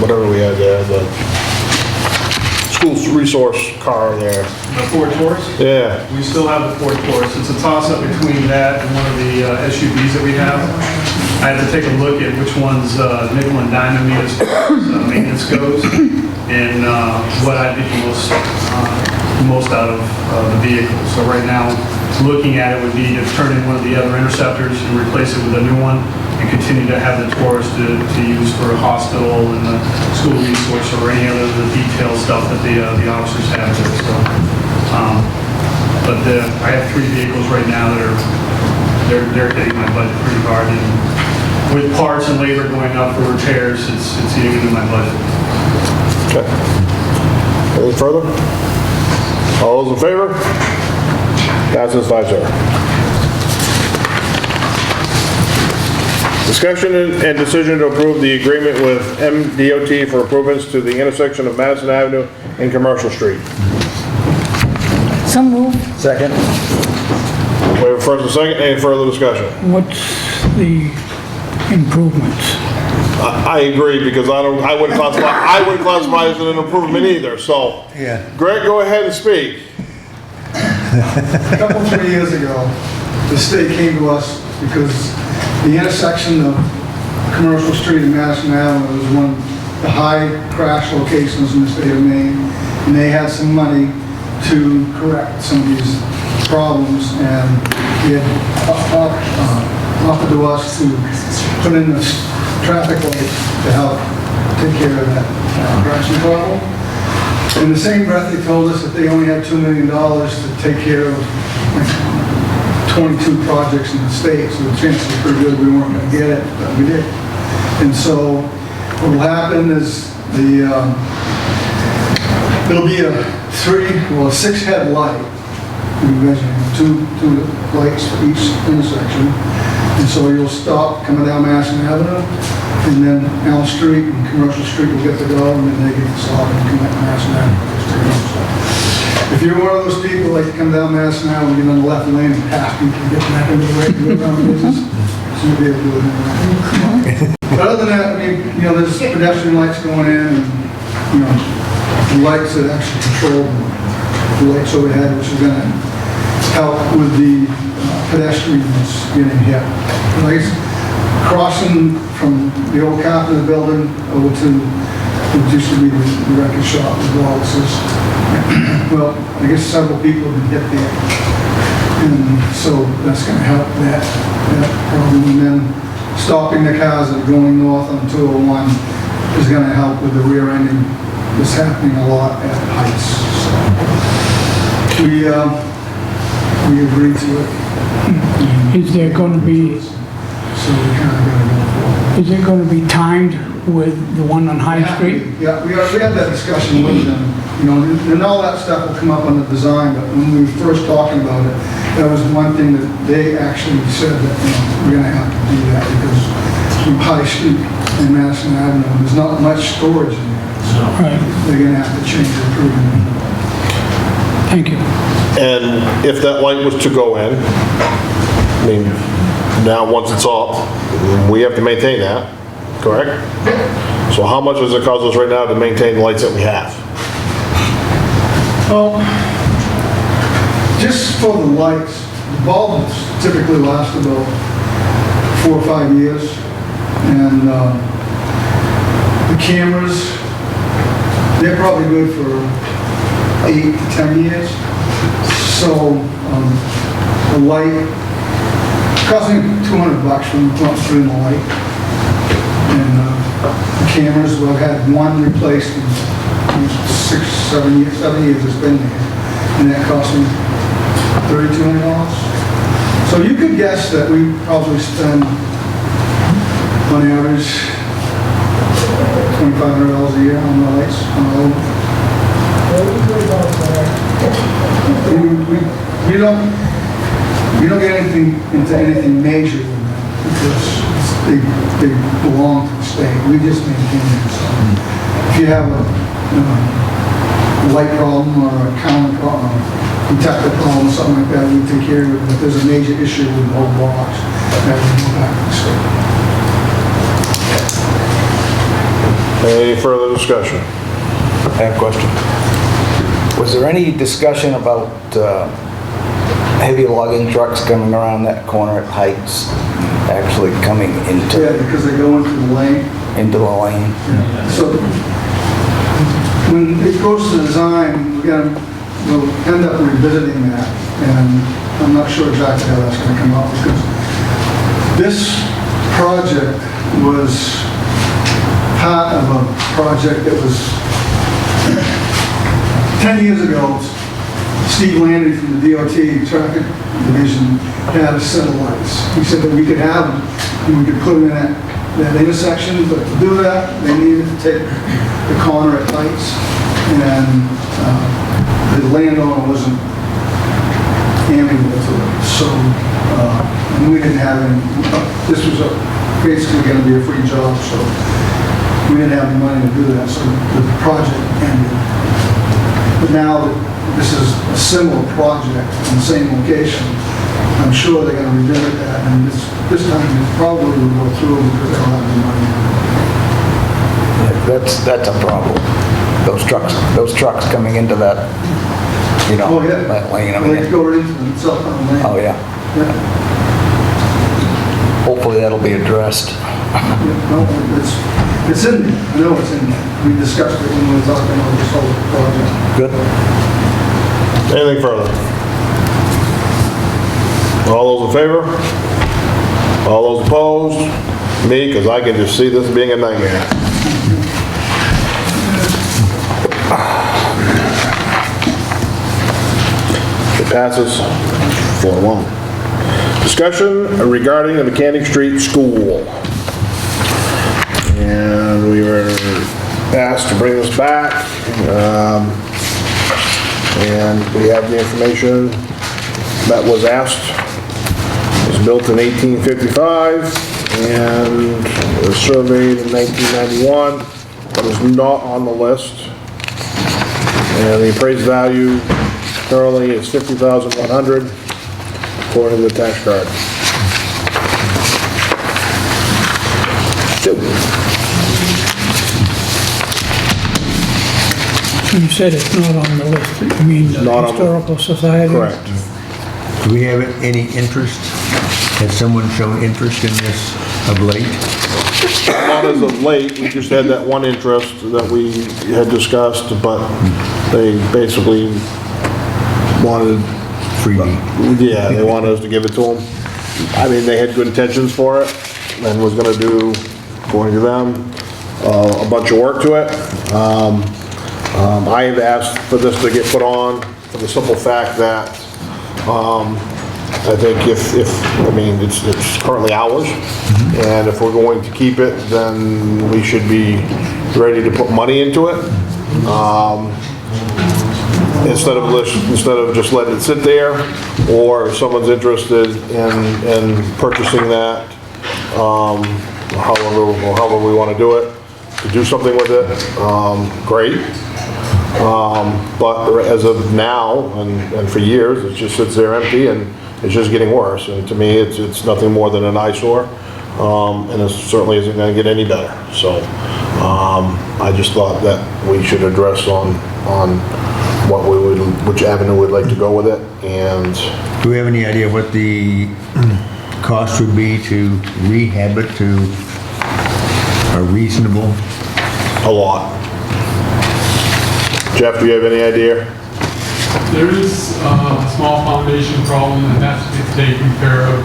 whatever we had there, the school resource car there. The Ford Taurus? Yeah. We still have the Ford Taurus. It's a toss-up between that and one of the SUVs that we have. I had to take a look at which one's nickel and dime me as maintenance goes, and what I think most out of the vehicle. So right now, looking at it would be to turn in one of the other Interceptors and replace it with a new one, and continue to have the Taurus to use for a hospital and the school resource or any other of the detailed stuff that the officers have there. So, but I have 3 vehicles right now that they're hitting my budget pretty hard, and with parts and labor going up for repairs, it's eating into my budget. Okay. Anything further? All those in favor? Passes 5-0. Discussion and decision to approve the agreement with MDOT for improvements to the intersection of Madison Avenue and Commercial Street. So moved. Second, We have first and second. Any further discussion? What's the improvements? I agree, because I wouldn't classify it as an improvement either, so. Yeah. Greg, go ahead and speak. A couple, 3 years ago, the state came to us because the intersection of Commercial Street and Madison Avenue was one of the high crash locations in the state of Maine, and they had some money to correct some of these problems, and he had offered to us to put in a traffic light to help take care of that crashing problem. In the same breath, they told us that they only had $2 million to take care of 22 projects in the state, so the chances are pretty good we weren't going to get it, but we did. And so what will happen is it'll be a 6-head light. We're measuring two lights for each intersection. And so you'll stop coming down Madison Avenue, and then Elm Street and Commercial Street will get to go, and then they get to stop and come back to Madison Avenue. If you're one of those people like to come down Madison Avenue, get on the left lane and pass people, get back into the right to go around business, so you'll be able to do it. But other than that, I mean, there's pedestrian lights going in, and, the lights that actually control the lights overhead, which is going to help with the pedestrians getting hit. Like crossing from the old Carpenter building over to what used to be the record shop as well. Well, I guess several people have been hit there. And so that's going to help that problem. And then stopping the cars that are going north on 201 is going to help with the rear-ending is happening a lot at Heights. So we agreed to it. Is there gonna be, So we kind of got to go for it. is it gonna be timed with the one on High Street? Yeah, we had that discussion with them, you know, and all that stuff will come up on the design, but when we were first talking about it, that was one thing that they actually said that, you know, we're gonna have to do that because from High Street and Madison Avenue, there's not much storage in there, so Right, they're gonna have to change the improvement. thank you. And if that light was to go in, I mean, now, once it's up, we have to maintain that, correct? So how much does it cost us right now to maintain the lights that we have? Well, just for the lights, the bulbs typically last about 4 or 5 years. And the cameras, they're probably good for 8 to 10 years. So the light, cost me $200 from putting the light. And the cameras, well, I've had one replaced in 7 years it's been there. And that cost me $3,200. So you could guess that we probably spend, on average, $2,500 a year on the lights, on the load. We don't get anything into anything major with them because they belong to the state. We just maintain them. So if you have a light problem or a counter problem, detector problem, something like that, we take care of it. If there's a major issue with the whole box, that would go back to the state. Any further discussion? I have a question. Was there any discussion about heavy logging trucks coming around that corner at Heights, actually coming Yeah, into because they go into the lane. the lane? So when it goes to design, we'll end up revisiting that, and I'm not sure exactly how that's gonna come out, because this project was part of a project that was 10 years ago. Steve Landy from the DOT Traffic Division had a set of lights. He said that we could have them, and we could put them in that intersection, but to do that, they needed to take the corner at Heights, and the landowner wasn't amenable to it. So, and we didn't have any, this was basically going to be a free job, so we didn't have the money to do that, so the project ended. But now that this is a similar project in the same location, I'm sure they're going to revisit that, and this time it probably will go through because they don't have the money. That's a problem. Those trucks coming into that, you know, Oh, yeah. that lane. I They mean, could go right into the southbound lane. oh, yeah. Yeah. Hopefully that'll be addressed. Yeah, no, it's in there. I know it's in there. We discussed it when we were talking about this whole project. Good. Anything further? All those in favor? All those opposed? Me, because I can just see this being a nightmare. It passes 4-1. Discussion regarding the Mechanic Street School. And we were asked to bring this back. And we have the information that was asked. It was built in 1855 and was surveyed in 1991, but is not on the list. And the appraised value currently is $50,100 according to the tax card. You said it's not on the list, you mean the Not on the- Historical Society? Correct. Do we have any interest? Has someone shown interest in this of late? Not as of late, we just had that one interest that we had discussed, but they basically wanted, Freebie. yeah, they wanted us to give it to them. I mean, they had good intentions for it and was gonna do, according to them, a bunch of work to it. I have asked for this to get put on for the simple fact that, I think I mean, it's currently ours, and if we're going to keep it, then we should be ready to put money into it. Instead of just letting it sit there, or if someone's interested in purchasing that, however we want to do it, to do something with it, great. But as of now, and for years, it just sits there empty, and it's just getting worse. And to me, it's nothing more than an eyesore, and it certainly isn't going to get any better. So I just thought that we should address on which avenue we'd like to go with it. And Do we have any idea what the cost would be to rehab it to a reasonable? a lot. Jeff, do you have any idea? There is a small foundation problem that has to be taken care of,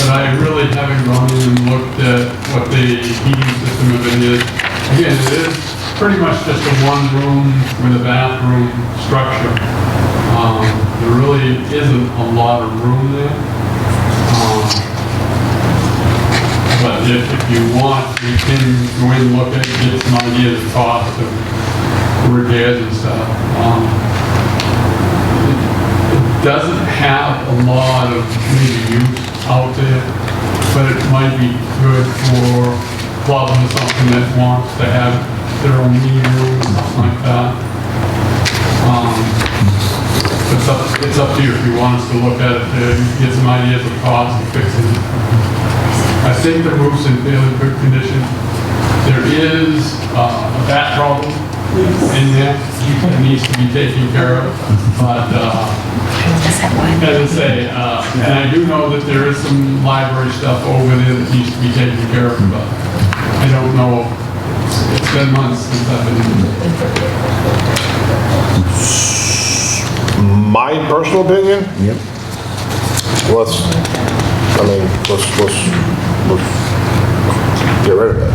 but I really haven't gone in and looked at what the heating system of it is. Again, it is pretty much just a one-room with a bathroom structure. There really isn't a lot of room there. But if you want, you can go in and look at it, get some ideas of cost of repairs and stuff. It doesn't have a lot of maybe use out there, but it might be good for clubs or something that wants to have their own meeting room, something like that. It's up to you if you want us to look at it, to get some ideas of cost and fixing it. I think the roof's in fairly good condition. There is a bat problem in there that needs to be taken care of, but as I say, and I do know that there is some library stuff over there that needs to be taken care of, but I don't know. It's been months since I've been in there. My personal opinion? Yep. Let's get rid of it.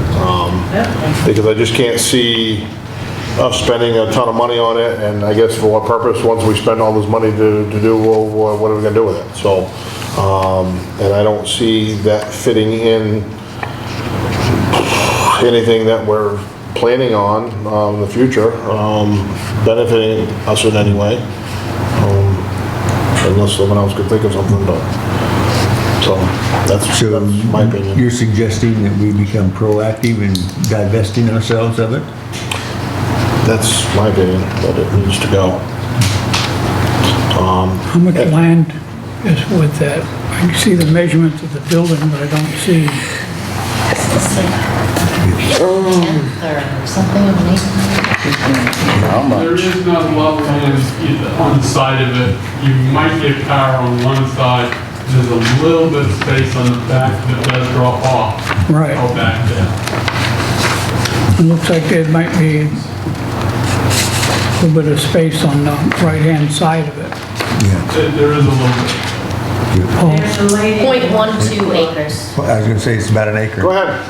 Because I just can't see us spending a ton of money on it, and I guess for what purpose, once we spend all this money to do, well, what are we gonna do with it? So, and I don't see that fitting in anything that we're planning on, in the future, benefiting us in any way. Unless someone else could think of something, but, so, that's my opinion. You're suggesting that we become proactive in divesting ourselves of it? That's my opinion, that it needs to go. How much land is with that? I can see the measurements of the building, but I don't see. Or something of an acre. There is not a lot of land on the side of it. You might get a car on one side. There's a little bit of space on the back that does drop off. Right. Out back there. It looks like there might be a little bit of space on the right-hand side of it. There is a little bit. There's a lady. 0.12 acres. Well, I was gonna say it's about an acre. Go ahead.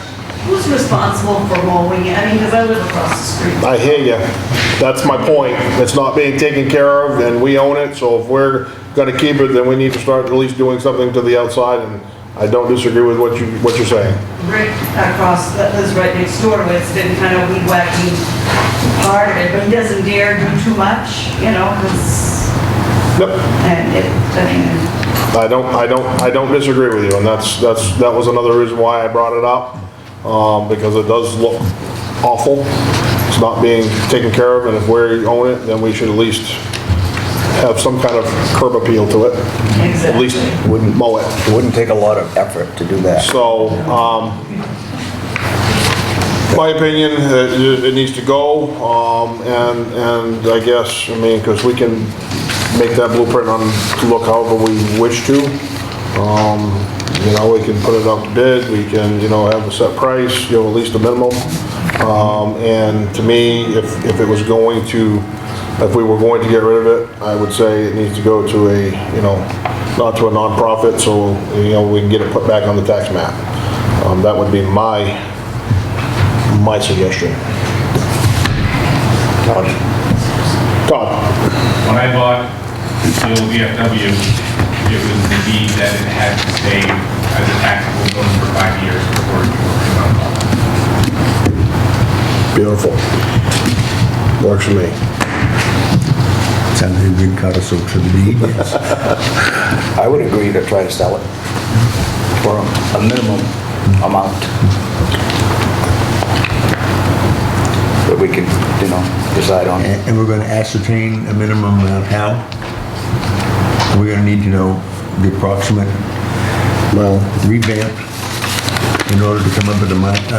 Who's responsible for mowing it? I mean, because I live across the street. I hear you. That's my point. It's not being taken care of, and we own it, so if we're gonna keep it, then we need to start at least doing something to the outside, and I don't disagree with what you're saying. Right across, that is right next door to it, it's been kind of weed whacking part of it, but he doesn't dare do too much, you know, because, Yep. and it, I mean, I don't disagree with you, and that was another reason why I brought it up, because it does look awful. It's not being taken care of, and if we own it, then we should at least have some kind of curb appeal to it. At least wouldn't mow it. It wouldn't take a lot of effort to do that. So, my opinion, it needs to go, and I guess, I mean, because we can make that blueprint to look however we wish to. You know, we can put it up to bid, we can, you know, have a set price, you know, at least a minimum. And to me, if it was going to, if we were going to get rid of it, I would say it needs to go to a, you know, not to a nonprofit, so, you know, we can get it put back on the tax map. That would be my suggestion. When I bought the old VFW, it was the deed that it had to stay as a taxable building for 5 years before it could work on all. Beautiful. Works for me. Sounds like a good codicil to the deed, yes. I would agree to try to sell it for a minimum amount. That we can, decide on. And we're gonna ascertain a minimum amount how? We're gonna need to know the approximate, revamp in order to come up with a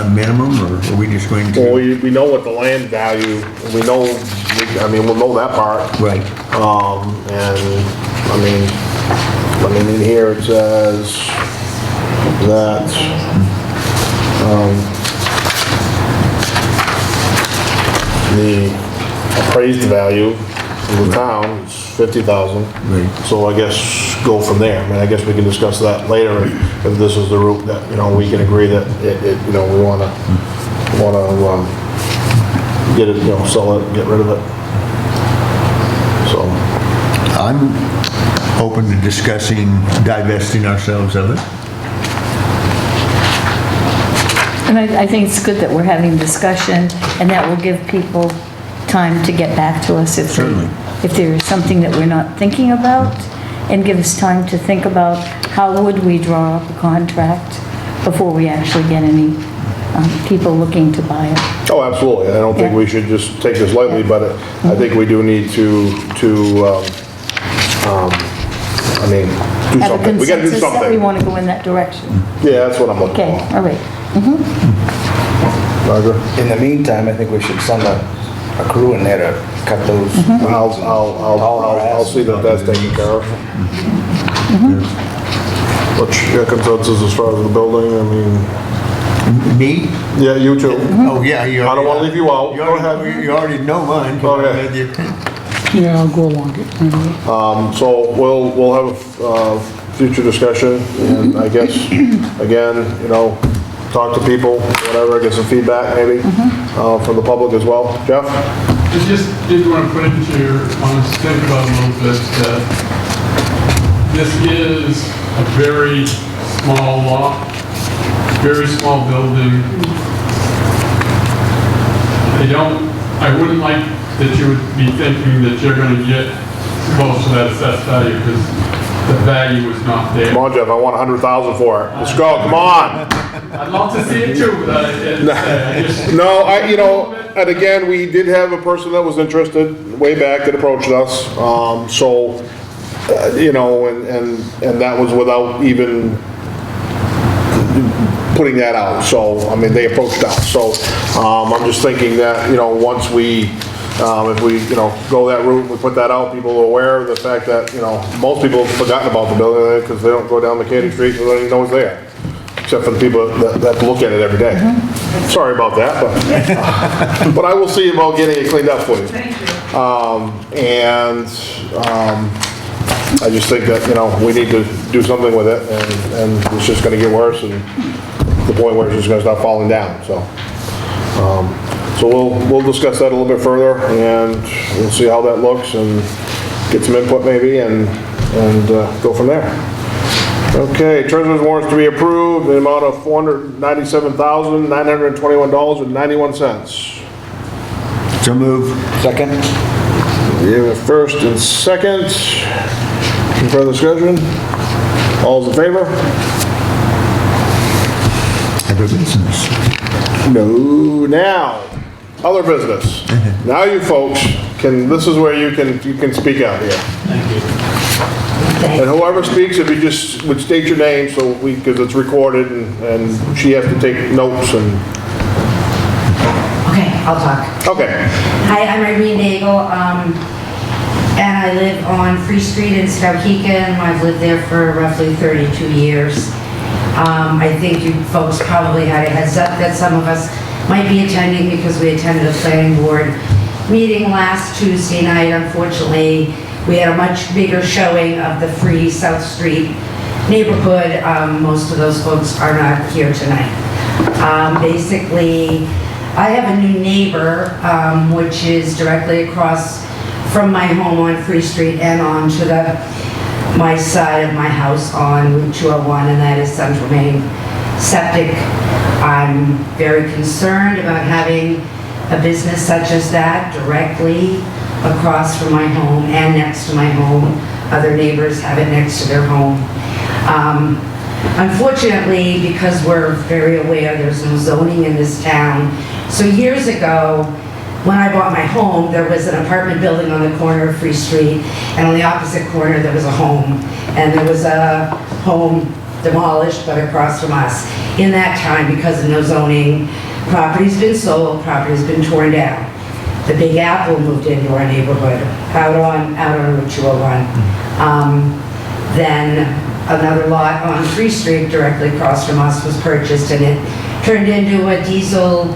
minimum, or are we just going to? Well, we know what the land value, we know, we'll know that part. Right. In here it says that, the appraised value of the town is $50,000. Right. So I guess go from there. I guess we can discuss that later if this is the route that, we can agree that we wanna get it, sell it, get rid of it. So. I'm open to discussing divesting ourselves of it. And I think it's good that we're having discussion, and that will give people time to get back to us if there is something that we're not thinking about, and give us time to think about how would we draw up a contract before we actually get any people looking to buy it. Oh, absolutely. I don't think we should just take this lightly, but I think we do need to do Have a something. We gotta do consensus that we something. want to go in that direction. Yeah, that's what I'm looking Okay, for. all right. Roger? In the meantime, I think we should send a crew in there to cut those. I'll see that that's taken care of. What's your consensus as far as the building? Me? Yeah, you too. Oh, yeah. I don't want to leave you out. Go ahead. You already know mine. Okay. Yeah, I'll go along it. So we'll have a future discussion, and I guess, again, talk to people, whatever, get some feedback maybe from the public as well. Jeff? I just did want to put into your minds to think about a little bit that this is a very small lot, very small building. I wouldn't like that you would be thinking that you're going to get close to that assessed value, because the value is not there. Come on, Jeff, I want 100,000 for it. Let's go, come on. I'd love to see it too, but No, and again, we did have a person that was interested way back that approached us, and that was without even putting that out, so, they approached us, so, I'm just thinking that, once we, if we, go that route, we put that out, people are aware of the fact that, most people have forgotten about the building, because they don't go down McCady Street, so they don't even know it's there. Except for the people that look at it every day. Sorry about that, but I will see about getting it cleaned up for you. Thank you. I just think that, we need to do something with it, and it's just gonna get worse, and the point where it's just gonna start falling down, so. So we'll discuss that a little bit further, and we'll see how that looks, and get some input maybe, and go from there. Okay, treasurer's warrants to be approved, in the amount of $497,921.91. So move. Second? We have a first and second. Any further discussion? All's in favor? Other business. No. Now, other business. Now you folks this is where you can speak out here. Thank you. And whoever speaks, if you just would state your name, so because it's recorded, and she has to take notes and. Okay, I'll talk. Okay. Hi, I'm Irene Nagel, and I live on Free Street in Skowhegan. I've lived there for roughly 32 years. I think you folks probably had a heads up that some of us might be attending, because we attended a planning board meeting last Tuesday night. Unfortunately, we had a much bigger showing of the Free South Street neighborhood. Most of those folks are not here tonight. Basically, I have a new neighbor, which is directly across from my home on Free Street and on to my side of my house on Route 201, and that is Central Maine Septic. I'm very concerned about having a business such as that directly across from my home and next to my home. Other neighbors have it next to their home. Unfortunately, because we're very aware there's no zoning in this town, so years ago, when I bought my home, there was an apartment building on the corner of Free Street, and on the opposite corner, there was a home. And there was a home demolished, but across from us. In that time, because of no zoning, property's been sold, property's been torn down. The Big Apple moved into our neighborhood, out on Route 201. Then another lot on Free Street directly across from us was purchased, and it turned into a diesel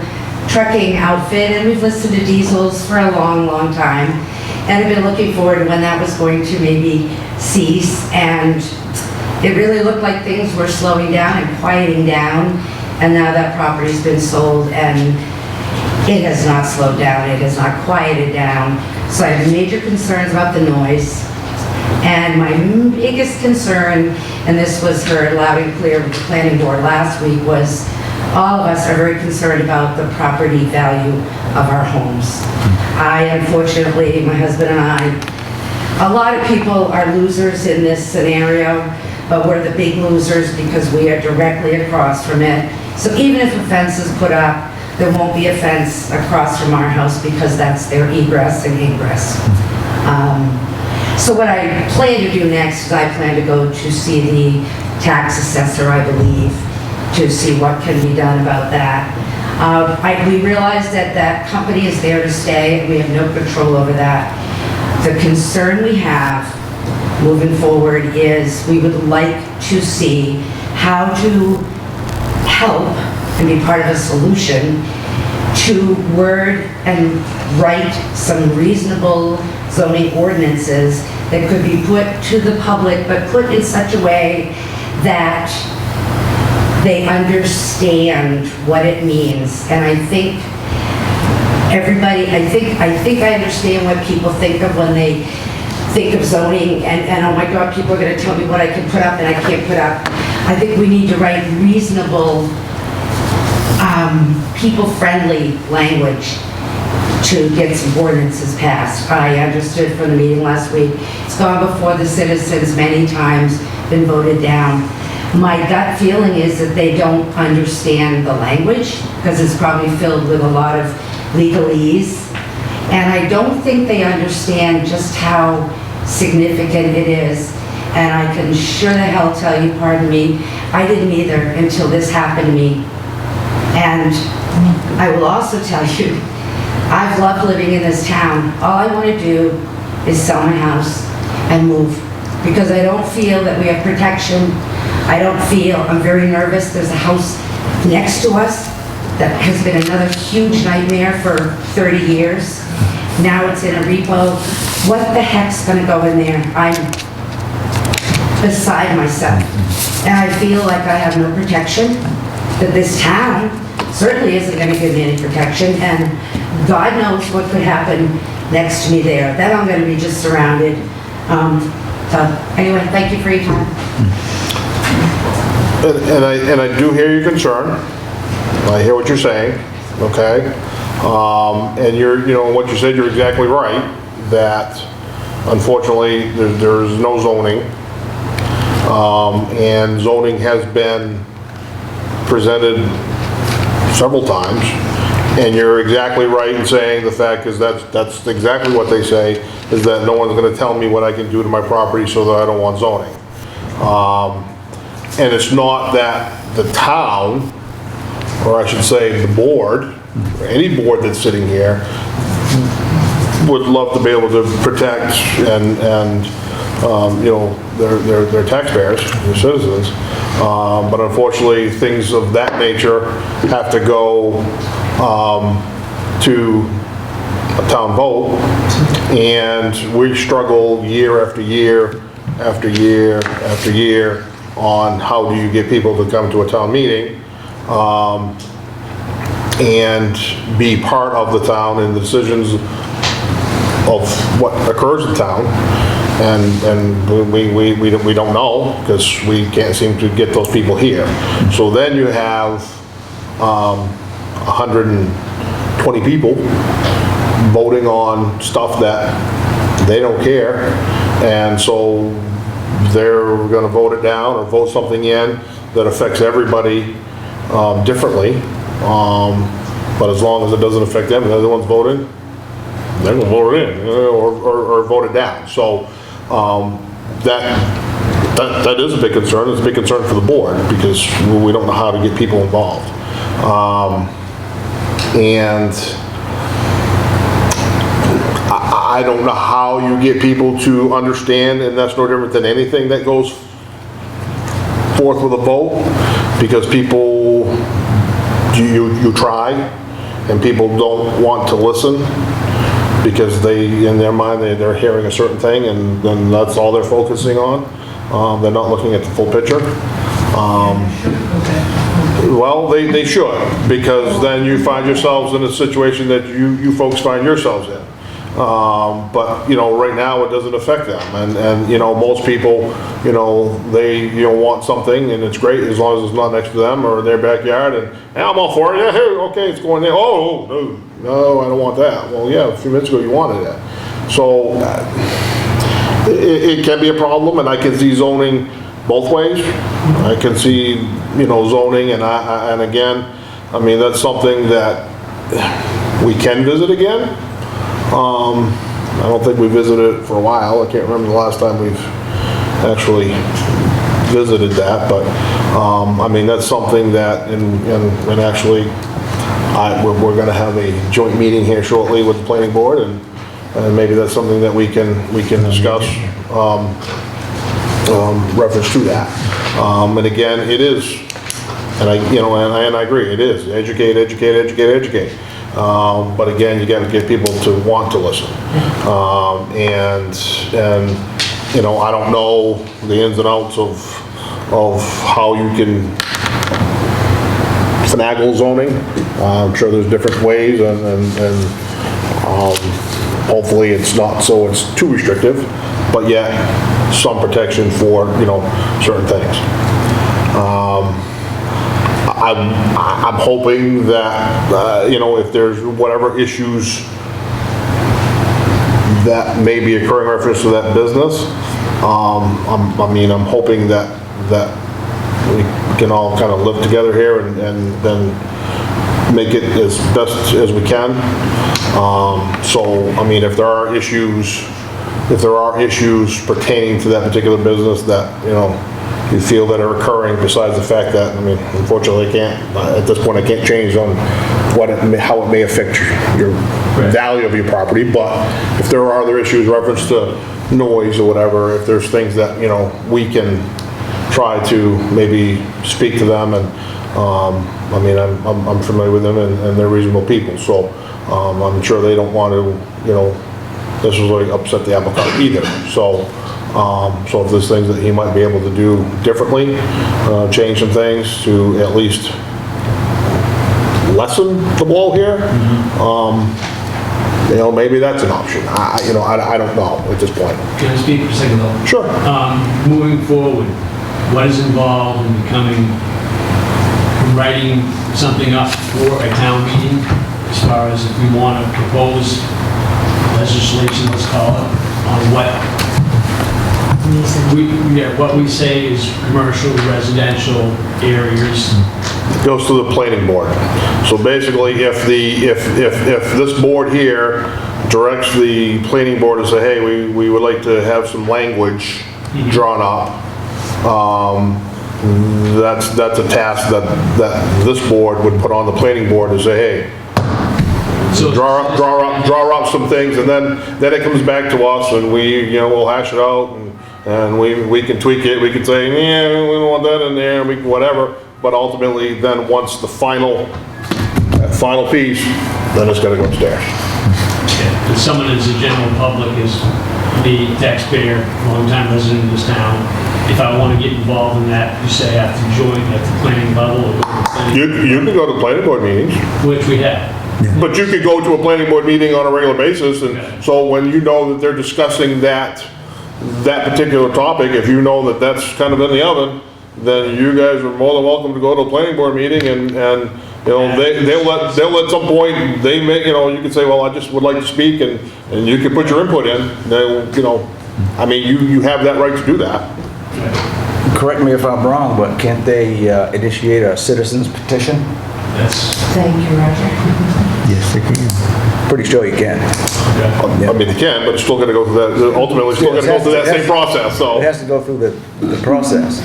trucking outfit, and we've listened to diesels for a long, long time, and have been looking forward to when that was going to maybe cease, and it really looked like things were slowing down and quieting down, and now that property's been sold, and it has not slowed down, it has not quieted down, so I have major concerns about the noise, and my biggest concern, and this was heard loud and clear with the planning board last week, was all of us are very concerned about the property value of our homes. Unfortunately, my husband and I, a lot of people are losers in this scenario, but we're the big losers because we are directly across from it. So even if a fence is put up, there won't be a fence across from our house because that's their egress and ingress. So what I plan to do next is I plan to go to see the tax assessor, I believe, to see what can be done about that. We realize that that company is there to stay, and we have no control over that. The concern we have moving forward is we would like to see how to help and be part of a solution to word and write some reasonable zoning ordinances that could be put to the public, but put in such a way that they understand what it means. And I think everybody, I think I understand what people think of when they think of zoning, and oh my God, people are gonna tell me what I can put up and I can't put up. I think we need to write reasonable, people-friendly language to get some ordinances passed. I understood from the meeting last week, it's gone before the citizens many times, been voted down. My gut feeling is that they don't understand the language because it's probably filled with a lot of legalese. And I don't think they understand just how significant it is. And I can sure the hell tell you, pardon me, I didn't either until this happened to me. And I will also tell you, I've loved living in this town. All I want to do is sell my house and move because I don't feel that we have protection. I don't feel, I'm very nervous. There's a house next to us that has been another huge nightmare for 30 years. Now it's in a repo. What the heck's gonna go in there? I'm beside myself. And I feel like I have no protection, that this town certainly isn't gonna give me any protection, and God knows what could happen next to me there. Then I'm gonna be just surrounded. So anyway, thank you for your time. And I do hear your concern. I hear what you're saying, okay? And what you said, you're exactly right, that unfortunately, there's no zoning. And zoning has been presented several times. And you're exactly right in saying the fact is that's exactly what they say, is that no one's gonna tell me what I can do to my property so that I don't want zoning. And it's not that the town, or I should say the board, or any board that's sitting here, would love to be able to protect and their taxpayers, their citizens. But unfortunately, things of that nature have to go to a town vote, and we struggle year after year after year after year on how do you get people to come to a town meeting and be part of the town and the decisions what occurs in town, and we don't know, because we can't seem to get those people here. So then you have 120 people voting on stuff that they don't care, and so they're gonna vote it down or vote something in that affects everybody differently. But as long as it doesn't affect them, and they're the ones voting, they're gonna vote it in, or vote it down. So that is a big concern. It's a big concern for the board, because we don't know how to get people involved. And I don't know how you get people to understand, and that's no different than anything that goes forth with a vote, because people, you try, and people don't want to listen, because they, in their mind, they're hearing a certain thing, and then that's all they're focusing on. They're not looking at the full picture. Well, they should, because then you find yourselves in a situation that you folks find yourselves in. But, right now, it doesn't affect them, and most people, they, want something, and it's great as long as it's not next to them or in their backyard, and hey, I'm all for it, yeah, hey, okay, it's going there, oh, no, I don't want that. Well, yeah, a few minutes ago you wanted that. So, it can be a problem, and I can see zoning both ways. I can see, zoning, and again, I mean, that's something that we can visit again. I don't think we visited it for a while. I can't remember the last time we've actually visited that, but, I mean, that's something that, and actually, we're gonna have a joint meeting here shortly with the planning board, and maybe that's something that we can discuss, reference to that. And again, it is, and I agree, it is, educate. But again, you got to get people to want to listen. And I don't know the ins and outs of how you can finagle zoning. I'm sure there's different ways, and hopefully it's not so it's too restrictive, but yet some protection for, certain things. I'm hoping that, if there's whatever issues that may be occurring in reference to that business, I'm hoping that we can all kind of live together here and then make it as best as we can. So, I mean, if there are issues pertaining to that particular business that, you feel that are occurring, besides the fact that, unfortunately, at this point, I can't change on how it may affect your value of your property, but if there are other issues reference to noise or whatever, if there's things that, we can try to maybe speak to them, and, I'm familiar with them, and they're reasonable people, so, I'm sure they don't want to, necessarily upset the apple cart either, so, so if there's things that he might be able to do differently, change some things to at least lessen the blow here, maybe that's an option. I don't know at this point. Can I speak for a second though? Sure. Moving forward, what is involved in writing something up for a town meeting, as far as if we want to propose legislation, let's call it, on what we say is commercial, residential areas. Goes to the planning board. So basically, if this board here directs the planning board to say, hey, we would like to have some language drawn up, that's a task that this board would put on the planning board to say, hey, so draw up some things, and then it comes back to us, and we'll hash it out, and we can tweak it. We can say, yeah, we don't want that in there, we can whatever. But ultimately, then once the final piece, then it's got to go upstairs. Yeah. As someone as the general public is the taxpayer, long-time resident of this town, if I want to get involved in that, you say I have to join at the planning level? Or go to the planning you can go to planning board meetings. Which we have. But you could go to a planning board meeting on a regular basis, and so when you know that they're discussing that particular topic, if you know that that's kind of in the oven, then you guys are more than welcome to go to a planning board meeting and you know, they'll at some point, they may, you know, you could say, well, I just would like to speak, and you can put your input in. They'll, you know, I mean, you have that right to do that. Correct me if I'm wrong, but can't they initiate a citizen's petition? That's, Thank you, Roger. Yes, they can. Pretty sure you can. I mean, they can, but it's still gonna go through that, ultimately, it's still gonna go through that same process, It so. has to go through the process.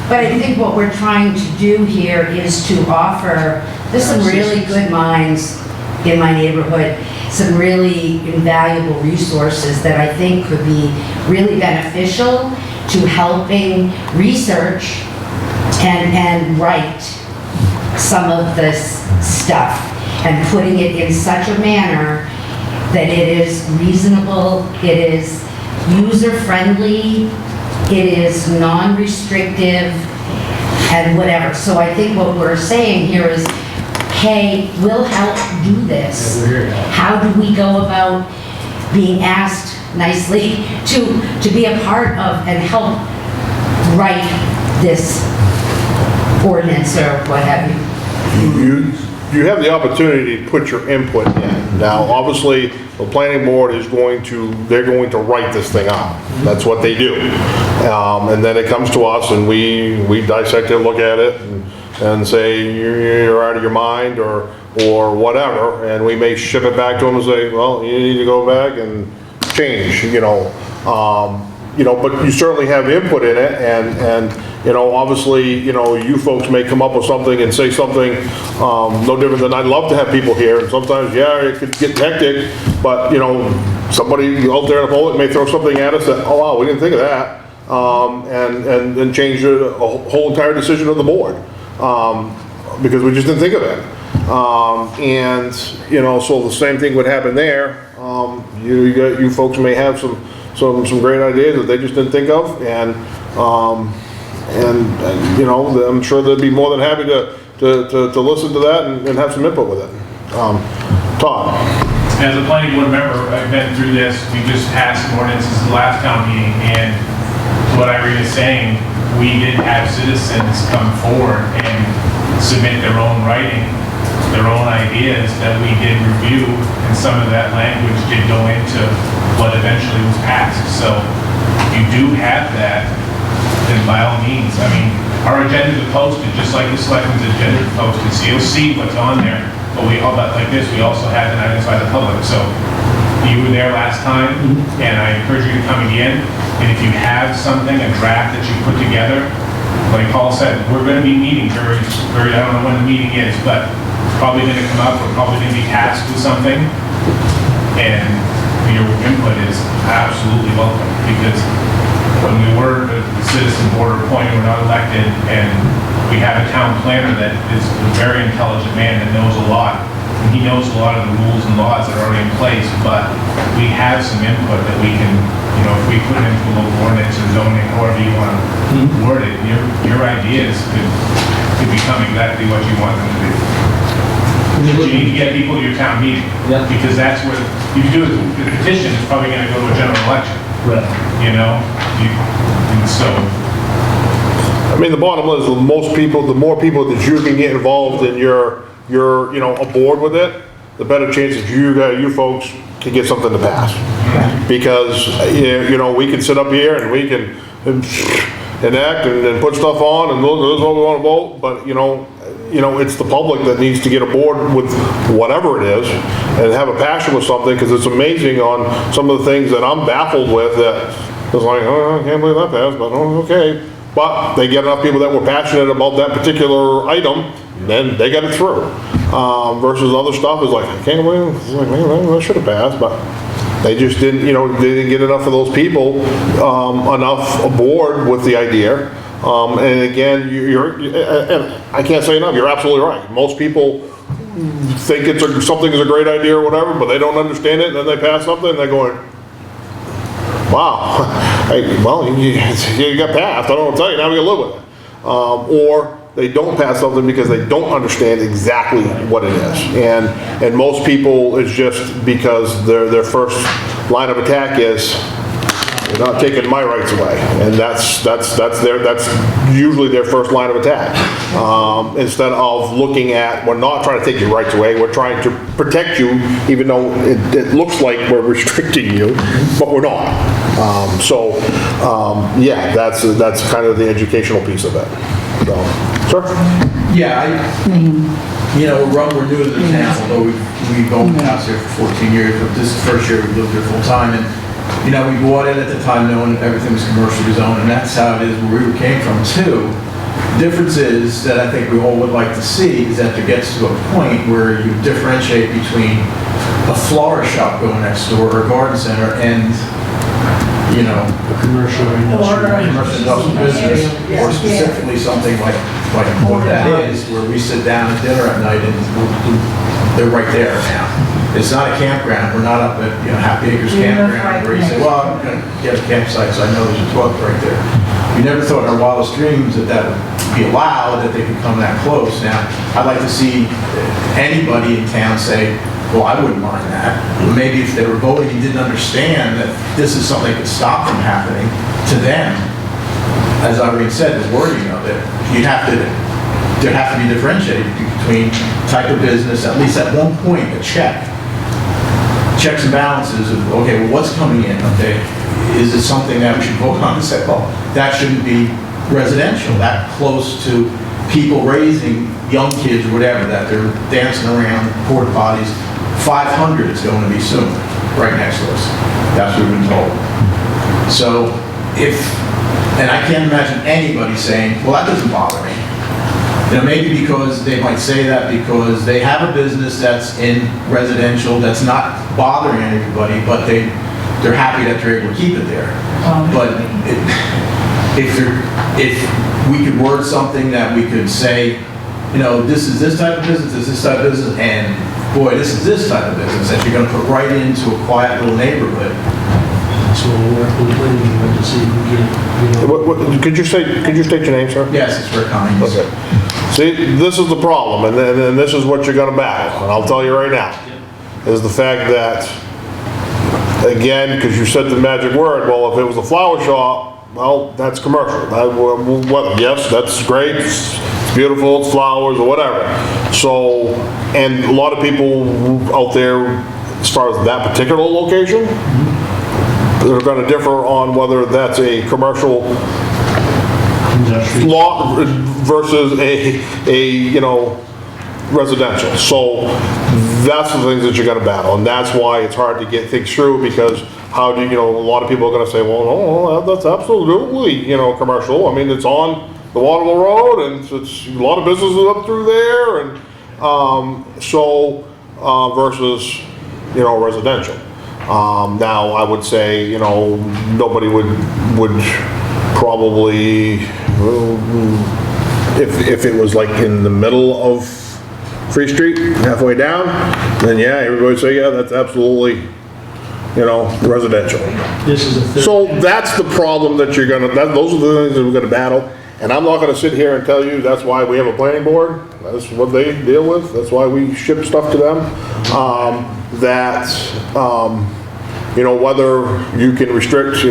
But I think what we're trying to do here is to offer, there's some really good minds in my neighborhood, some really invaluable resources that I think could be really beneficial to helping research and write some of this stuff and putting it in such a manner that it is reasonable, it is user-friendly, it is non-restrictive, and whatever. So I think what we're saying here is, hey, we'll help do this. How do we go about being asked nicely to be a part of and help write this ordinance or what have you? You have the opportunity to put your input in. Now, obviously, the planning board is they're going to write this thing up. That's what they do. And then it comes to us and we dissect it, look at it, and say, you're out of your mind or whatever, and we may ship it back to them and say, well, you need to go back and change, you know, but you certainly have input in it, and you know, obviously, you know, you folks may come up with something and say something no different than I'd love to have people here, and sometimes, yeah, it could get hectic, but, you know, somebody out there in the public may throw something at us that, oh, wow, we didn't think of that, and change a whole entire decision of the board, because we just didn't think of it. And, you know, so the same thing would happen there. You folks may have some great ideas that they just didn't think of, and you know, I'm sure they'd be more than happy to listen to that and have some input with it. Todd? As a planning board member, I've been through this. We just passed an ordinance since the last town meeting, and what Irene is saying, we did have citizens come forward and submit their own writing, their own ideas that we did review, and some of that language did go into what eventually was passed. So if you do have that, then by all means, I mean, our agendas are posted just like the selectmen's agenda is posted, so you'll see what's on there. But we all, like this, we also have an items by the public. So you were there last time, and I encourage you to come again. And if you have something, a draft that you put together, like Paul said, we're going to be meeting very, I don't know when the meeting is, but it's probably going to come up. We're probably going to be tasked with something, and your input is absolutely welcome, because when we were the citizen board appointed, we're not elected, and we have a town planner that is a very intelligent man that knows a lot. And he knows a lot of the rules and laws that are already in place, but we have some input that we can, you know, if we put into a local ordinance or zoning, however you want to word it, your ideas could become exactly what you want them to be. But you need to get people to your town meeting, because that's where, if you do it, the petition is probably going to go to a general election. right. You know, and so, I mean, the bottom line is the more people that you can get involved in your, you know, aboard with it, the better chance that you folks can get something to pass. Because, you know, we can sit up here and we can enact and put stuff on and this is what we want to vote, but, you know, it's the public that needs to get aboard with whatever it is and have a passion with something, because it's amazing on some of the things that I'm baffled with that it's like, oh, I can't believe that passed, but oh, okay. But they get enough people that were passionate about that particular item, then they got it through. Versus other stuff is like, I can't believe, it's like, man, that should have passed, but they just didn't, you know, they didn't get enough of those people enough aboard with the idea. And again, and I can't say enough, you're absolutely right. Most people think something is a great idea or whatever, but they don't understand it, and then they pass something and they're going, wow, hey, well, you got passed, I don't know what to tell you, now we gotta live with it. Or they don't pass something because they don't understand exactly what it is. And most people, it's just because their first line of attack is, "You're not taking my rights away," and that's usually their first line of attack. Instead of looking at, we're not trying to take your rights away, we're trying to protect you, even though it looks like we're restricting you, but we're not. Yeah, that's kind of the educational piece of it. So, sir? Yeah, we're new to the town, although we've owned the house here for 14 years, but this is the first year we've lived here full time, and we bought it at the time knowing everything was commercially zoned, and that's how it is where we came from too. Difference is that I think we all would like to see is that there gets to a point where you differentiate between a flower shop going next door or a garden center and, A commercial or commercial business, or specifically something like what that is, where we sit down at dinner at night and they're right there now. It's not a campground. We're not up at, Happy Acres Campground where you say, well, I'm going to get a campsite, so I know there's a toilet right there. We never thought in our wildest dreams that that would be allowed, that they could come that close. Now, I'd like to see anybody in town say, well, I wouldn't mind that. But maybe if they were voting and didn't understand that this is something that could stop from happening to them, as Irene said, the wording of it, there'd have to be differentiated between type of business, at least at one point, a checks and balances of, okay, well, what's coming in, okay? Is it something that we should vote on and say, well, that shouldn't be residential, that close to people raising young kids or whatever, that they're dancing around porta potties. 500 is going to be soon, right next to us. That's what we've been told. So and I can't imagine anybody saying, well, that doesn't bother me. Maybe because they might say that because they have a business that's in residential, that's not bothering anybody, but they're happy that they're able to keep it there. But if we could word something that we could say, this is this type of business, this is this type of business, and boy, this is this type of business that you're going to put right into a quiet little neighborhood. So we'll work with the planning board to see if we can Could you state your name, sir? Yes, it's Rick Hines. Okay. See, this is the problem, and this is what you're going to battle, and I'll tell you right now, is the fact that, again, because you said the magic word, well, if it was a flower shop, well, that's commercial. Yes, that's great, it's beautiful, it's flowers or whatever. So, and a lot of people out there, as far as that particular location, they're going to differ on whether that's a commercial lot versus a residential. So that's the things that you're going to battle, and that's why it's hard to get things through, because how do a lot of people are going to say, well, no, that's absolutely commercial. I mean, it's on the Waterville Road, and it's a lot of businesses up through there, and versus residential. Now I would say nobody would probably, if it was like in the middle of Free Street, halfway down, then yeah, everybody would say, yeah, that's absolutely, residential. This is a third. So that's the problem that those are the things that we're gonna battle. And I'm not gonna sit here and tell you that's why we have a planning board. That's what they deal with. That's why we ship stuff to them. Whether you can restrict,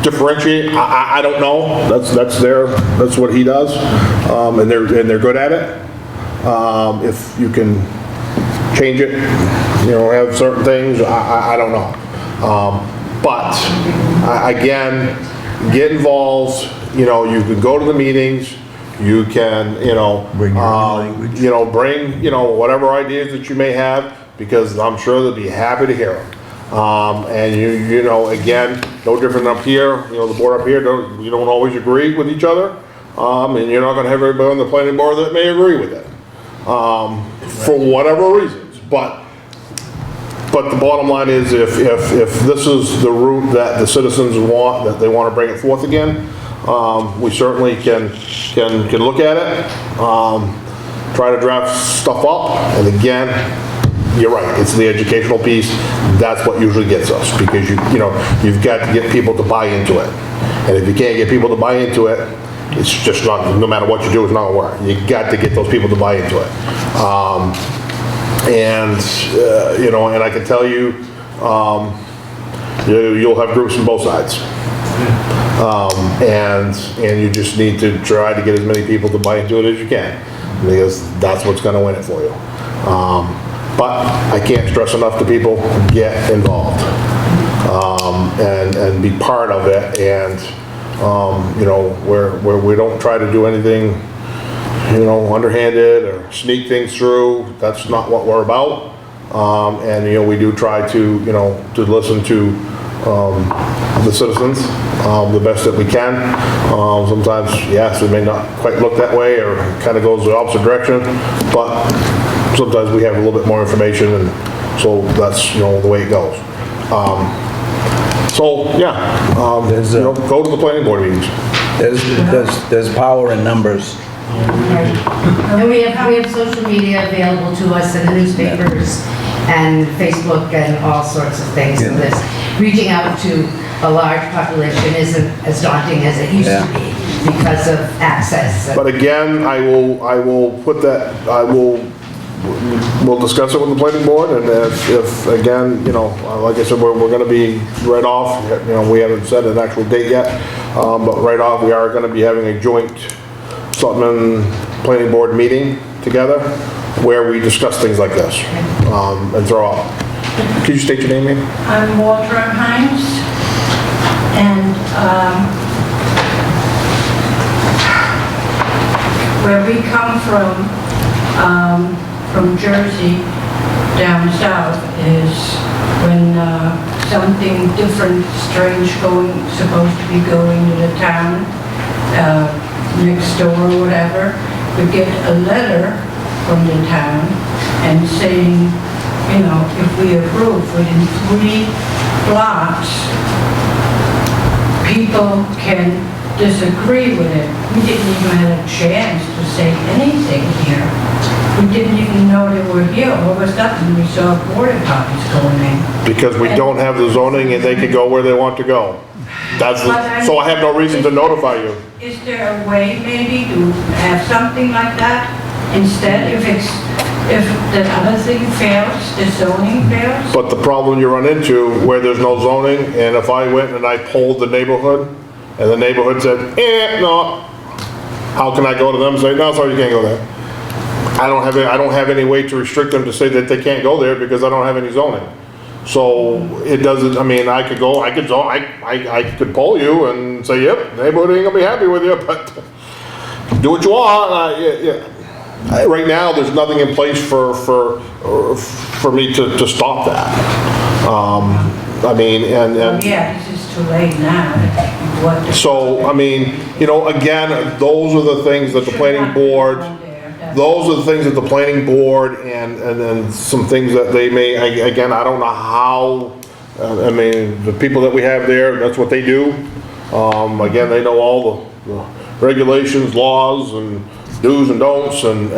differentiate, I don't know. That's what he does. And they're good at it. If you can change it, have certain things, I don't know. But again, get involved, you can go to the meetings, you can, Bring your own language. bring, whatever ideas that you may have, because I'm sure they'll be happy to hear them. And again, no different up here, the board up here, you don't always agree with each other. And you're not gonna have everybody on the planning board that may agree with it. For whatever reasons, but the bottom line is if this is the route that the citizens want, that they want to bring it forth again, we certainly can look at it, try to draft stuff up, and again, you're right, it's the educational piece, that's what usually gets us, because you've got to get people to buy into it. And if you can't get people to buy into it, it's just not, no matter what you do, it's not gonna work. You got to get those people to buy into it. You know, and I can tell you, you'll have groups from both sides. And you just need to try to get as many people to buy into it as you can, because that's what's gonna win it for you. But I can't stress enough to people, get involved, and be part of it, and, you know, where we don't try to do anything, you know, underhanded or sneak things through. That's not what we're about. And, you know, we do try to, you know, to listen to the citizens the best that we can. Sometimes, yes, it may not quite look that way, or kind of goes the opposite direction, but sometimes we have a little bit more information, and so that's, you know, the way it goes. So, yeah, you know, go to the planning board meetings. There's power in numbers. And we have social media available to us in the newspapers and Facebook and all sorts of things. So this, reaching out to a large population isn't as daunting as it used to be because of access. But again, I will put that, we'll discuss it with the planning board, and if again, you know, like I said, we're gonna be right off, you know, we haven't set an actual date yet, but right off, we are gonna be having a joint selectmen planning board meeting together, where we discuss things like this, and throw out. Could you state your name, ma'am? I'm Walter Hines, and where we come from Jersey down south, is when something different, strange supposed to be going to the town next door or whatever, we get a letter from the town and saying, you know, if we approve within 3 blocks, people can disagree with it. We didn't even have a chance to say anything here. We didn't even know they were here. All of a sudden, we saw border potties going in. Because we don't have the zoning, and they can go where they want to go. That's so I have no reason to notify you. Is there a way maybe to have something like that instead, if the other thing fails, the zoning fails? But the problem you run into, where there's no zoning, and if I went and I polled the neighborhood, and the neighborhood said, no, how can I go to them and say, no, sorry, you can't go there? I don't have any way to restrict them to say that they can't go there, because I don't have any zoning. So it doesn't, I mean, I could could poll you and say, yep, neighborhood ain't gonna be happy with you, but do what you want. Right now, there's nothing in place for me to stop that. I mean, and yeah, this is too late now. so, I mean, you know, again, those are the things that the planning board, and then some things that they may, again, I don't know how, I mean, the people that we have there, that's what they do. Again, they know all the regulations, laws, and do's and don'ts, and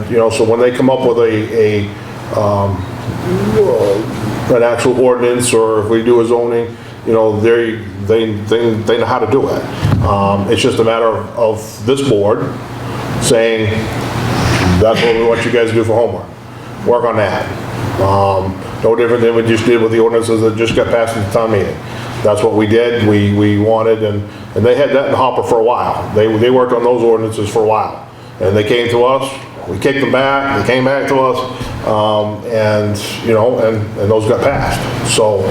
you know, so when they come up with an actual ordinance, or if we do a zoning, you know, they know how to do it. It's just a matter of this board saying, that's what we want you guys to do for homework. Work on that. No different than we just did with the ordinances that just got passed at the town meeting. That's what we did. We wanted, and they had that in the hopper for a while. They worked on those ordinances for a while. And they came to us, we kicked them back, they came back to us, and, you know, and those got passed. So,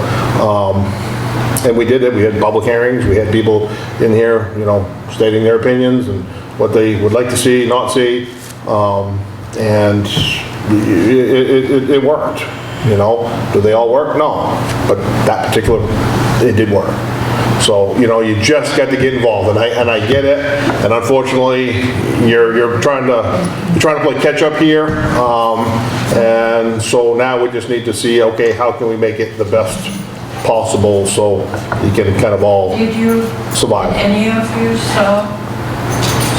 and we did it. We had public hearings. We had people in here, you know, stating their opinions and what they would like to see, not see. And it worked, you know. Do they all work? No. But that particular, it did work. So, you know, you just got to get involved, and I get it. And unfortunately, you're trying to play catch up here. And so now we just need to see, okay, how can we make it the best possible so you can kind of all survive. Did any of you saw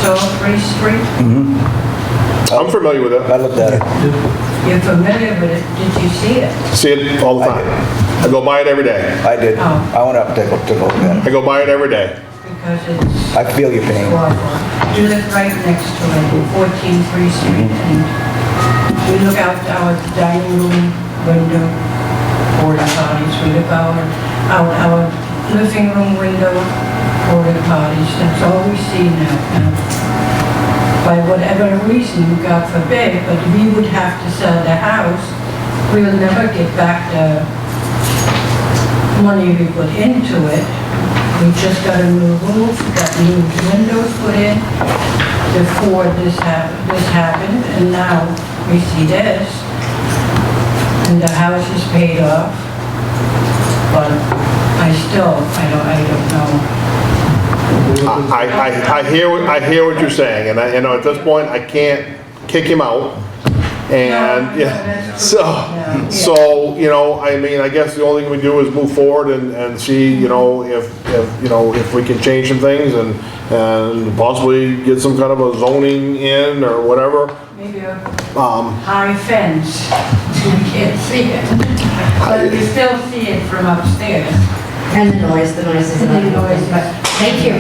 3rd Street? Mm-hmm. I'm familiar with it. I looked at it. You're familiar with it. Did you see it? See it all the time. I go by it every day. I did. I went up and took a look at it. I go by it every day. because it's I feel your pain. awful. You live right next to it, 14 Free Street, and we look out our dining room window, porta potties, we look out our living room window, porta potties, that's all we see now. By whatever reason, God forbid, but we would have to sell the house, we'll never get back the money we put into it. We just got a new roof, got new windows put in before this happened, and now we see this. And the house is paid off, but I don't know. I hear what you're saying, and at this point, I can't kick him out. And, yeah, so, I mean, I guess the only thing we do is move forward and see, if we can change some things and possibly get some kind of a zoning in or whatever. Maybe a high fence, so you can't see it, but you still see it from upstairs. And the noise is another noise, but thank you.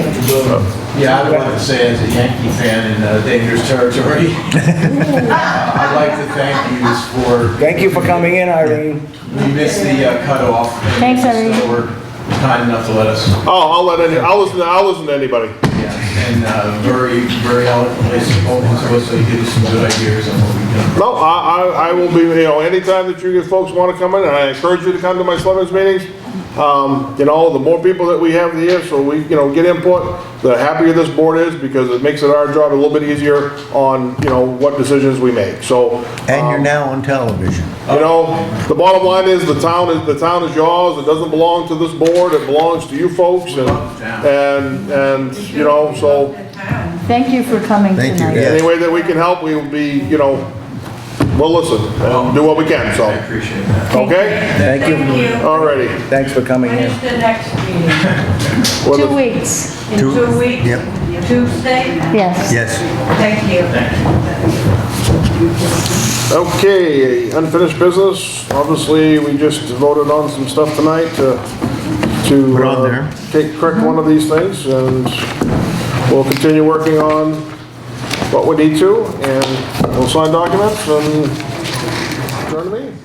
Yeah, I would like to say as a Yankee fan in dangerous territory, I'd like to Thank you for coming in, Irene. We missed the cutoff. Thanks, Irene. Still were kind enough to let us. Oh, I'll listen to anybody. And very, very eloquently spoken to us, so you give us some good ideas on what we can. No, I will be, anytime that you folks want to come in, and I encourage you to come to my selectmen's meetings. The more people that we have here, so we, get input, the happier this board is, because it makes it our job a little bit easier on, what decisions we make, so. And you're now on television. The bottom line is, the town is yours, it doesn't belong to this board, it belongs to you folks, and, so, Thank you for coming Thank you. tonight. Yeah. any way that we can help, we will be, we'll listen, and do what we can, I so, appreciate that. okay? Thank you. Alrighty. Thanks for coming When in. is the next meeting? 2 weeks, In 2 weeks? Yep. Tuesday? yes. Yes. Thank you. Okay, unfinished business, obviously, we just voted on some stuff tonight to Put on there. correct one of these things, and we'll continue working on what we need to, and we'll sign documents and adjourn the meeting.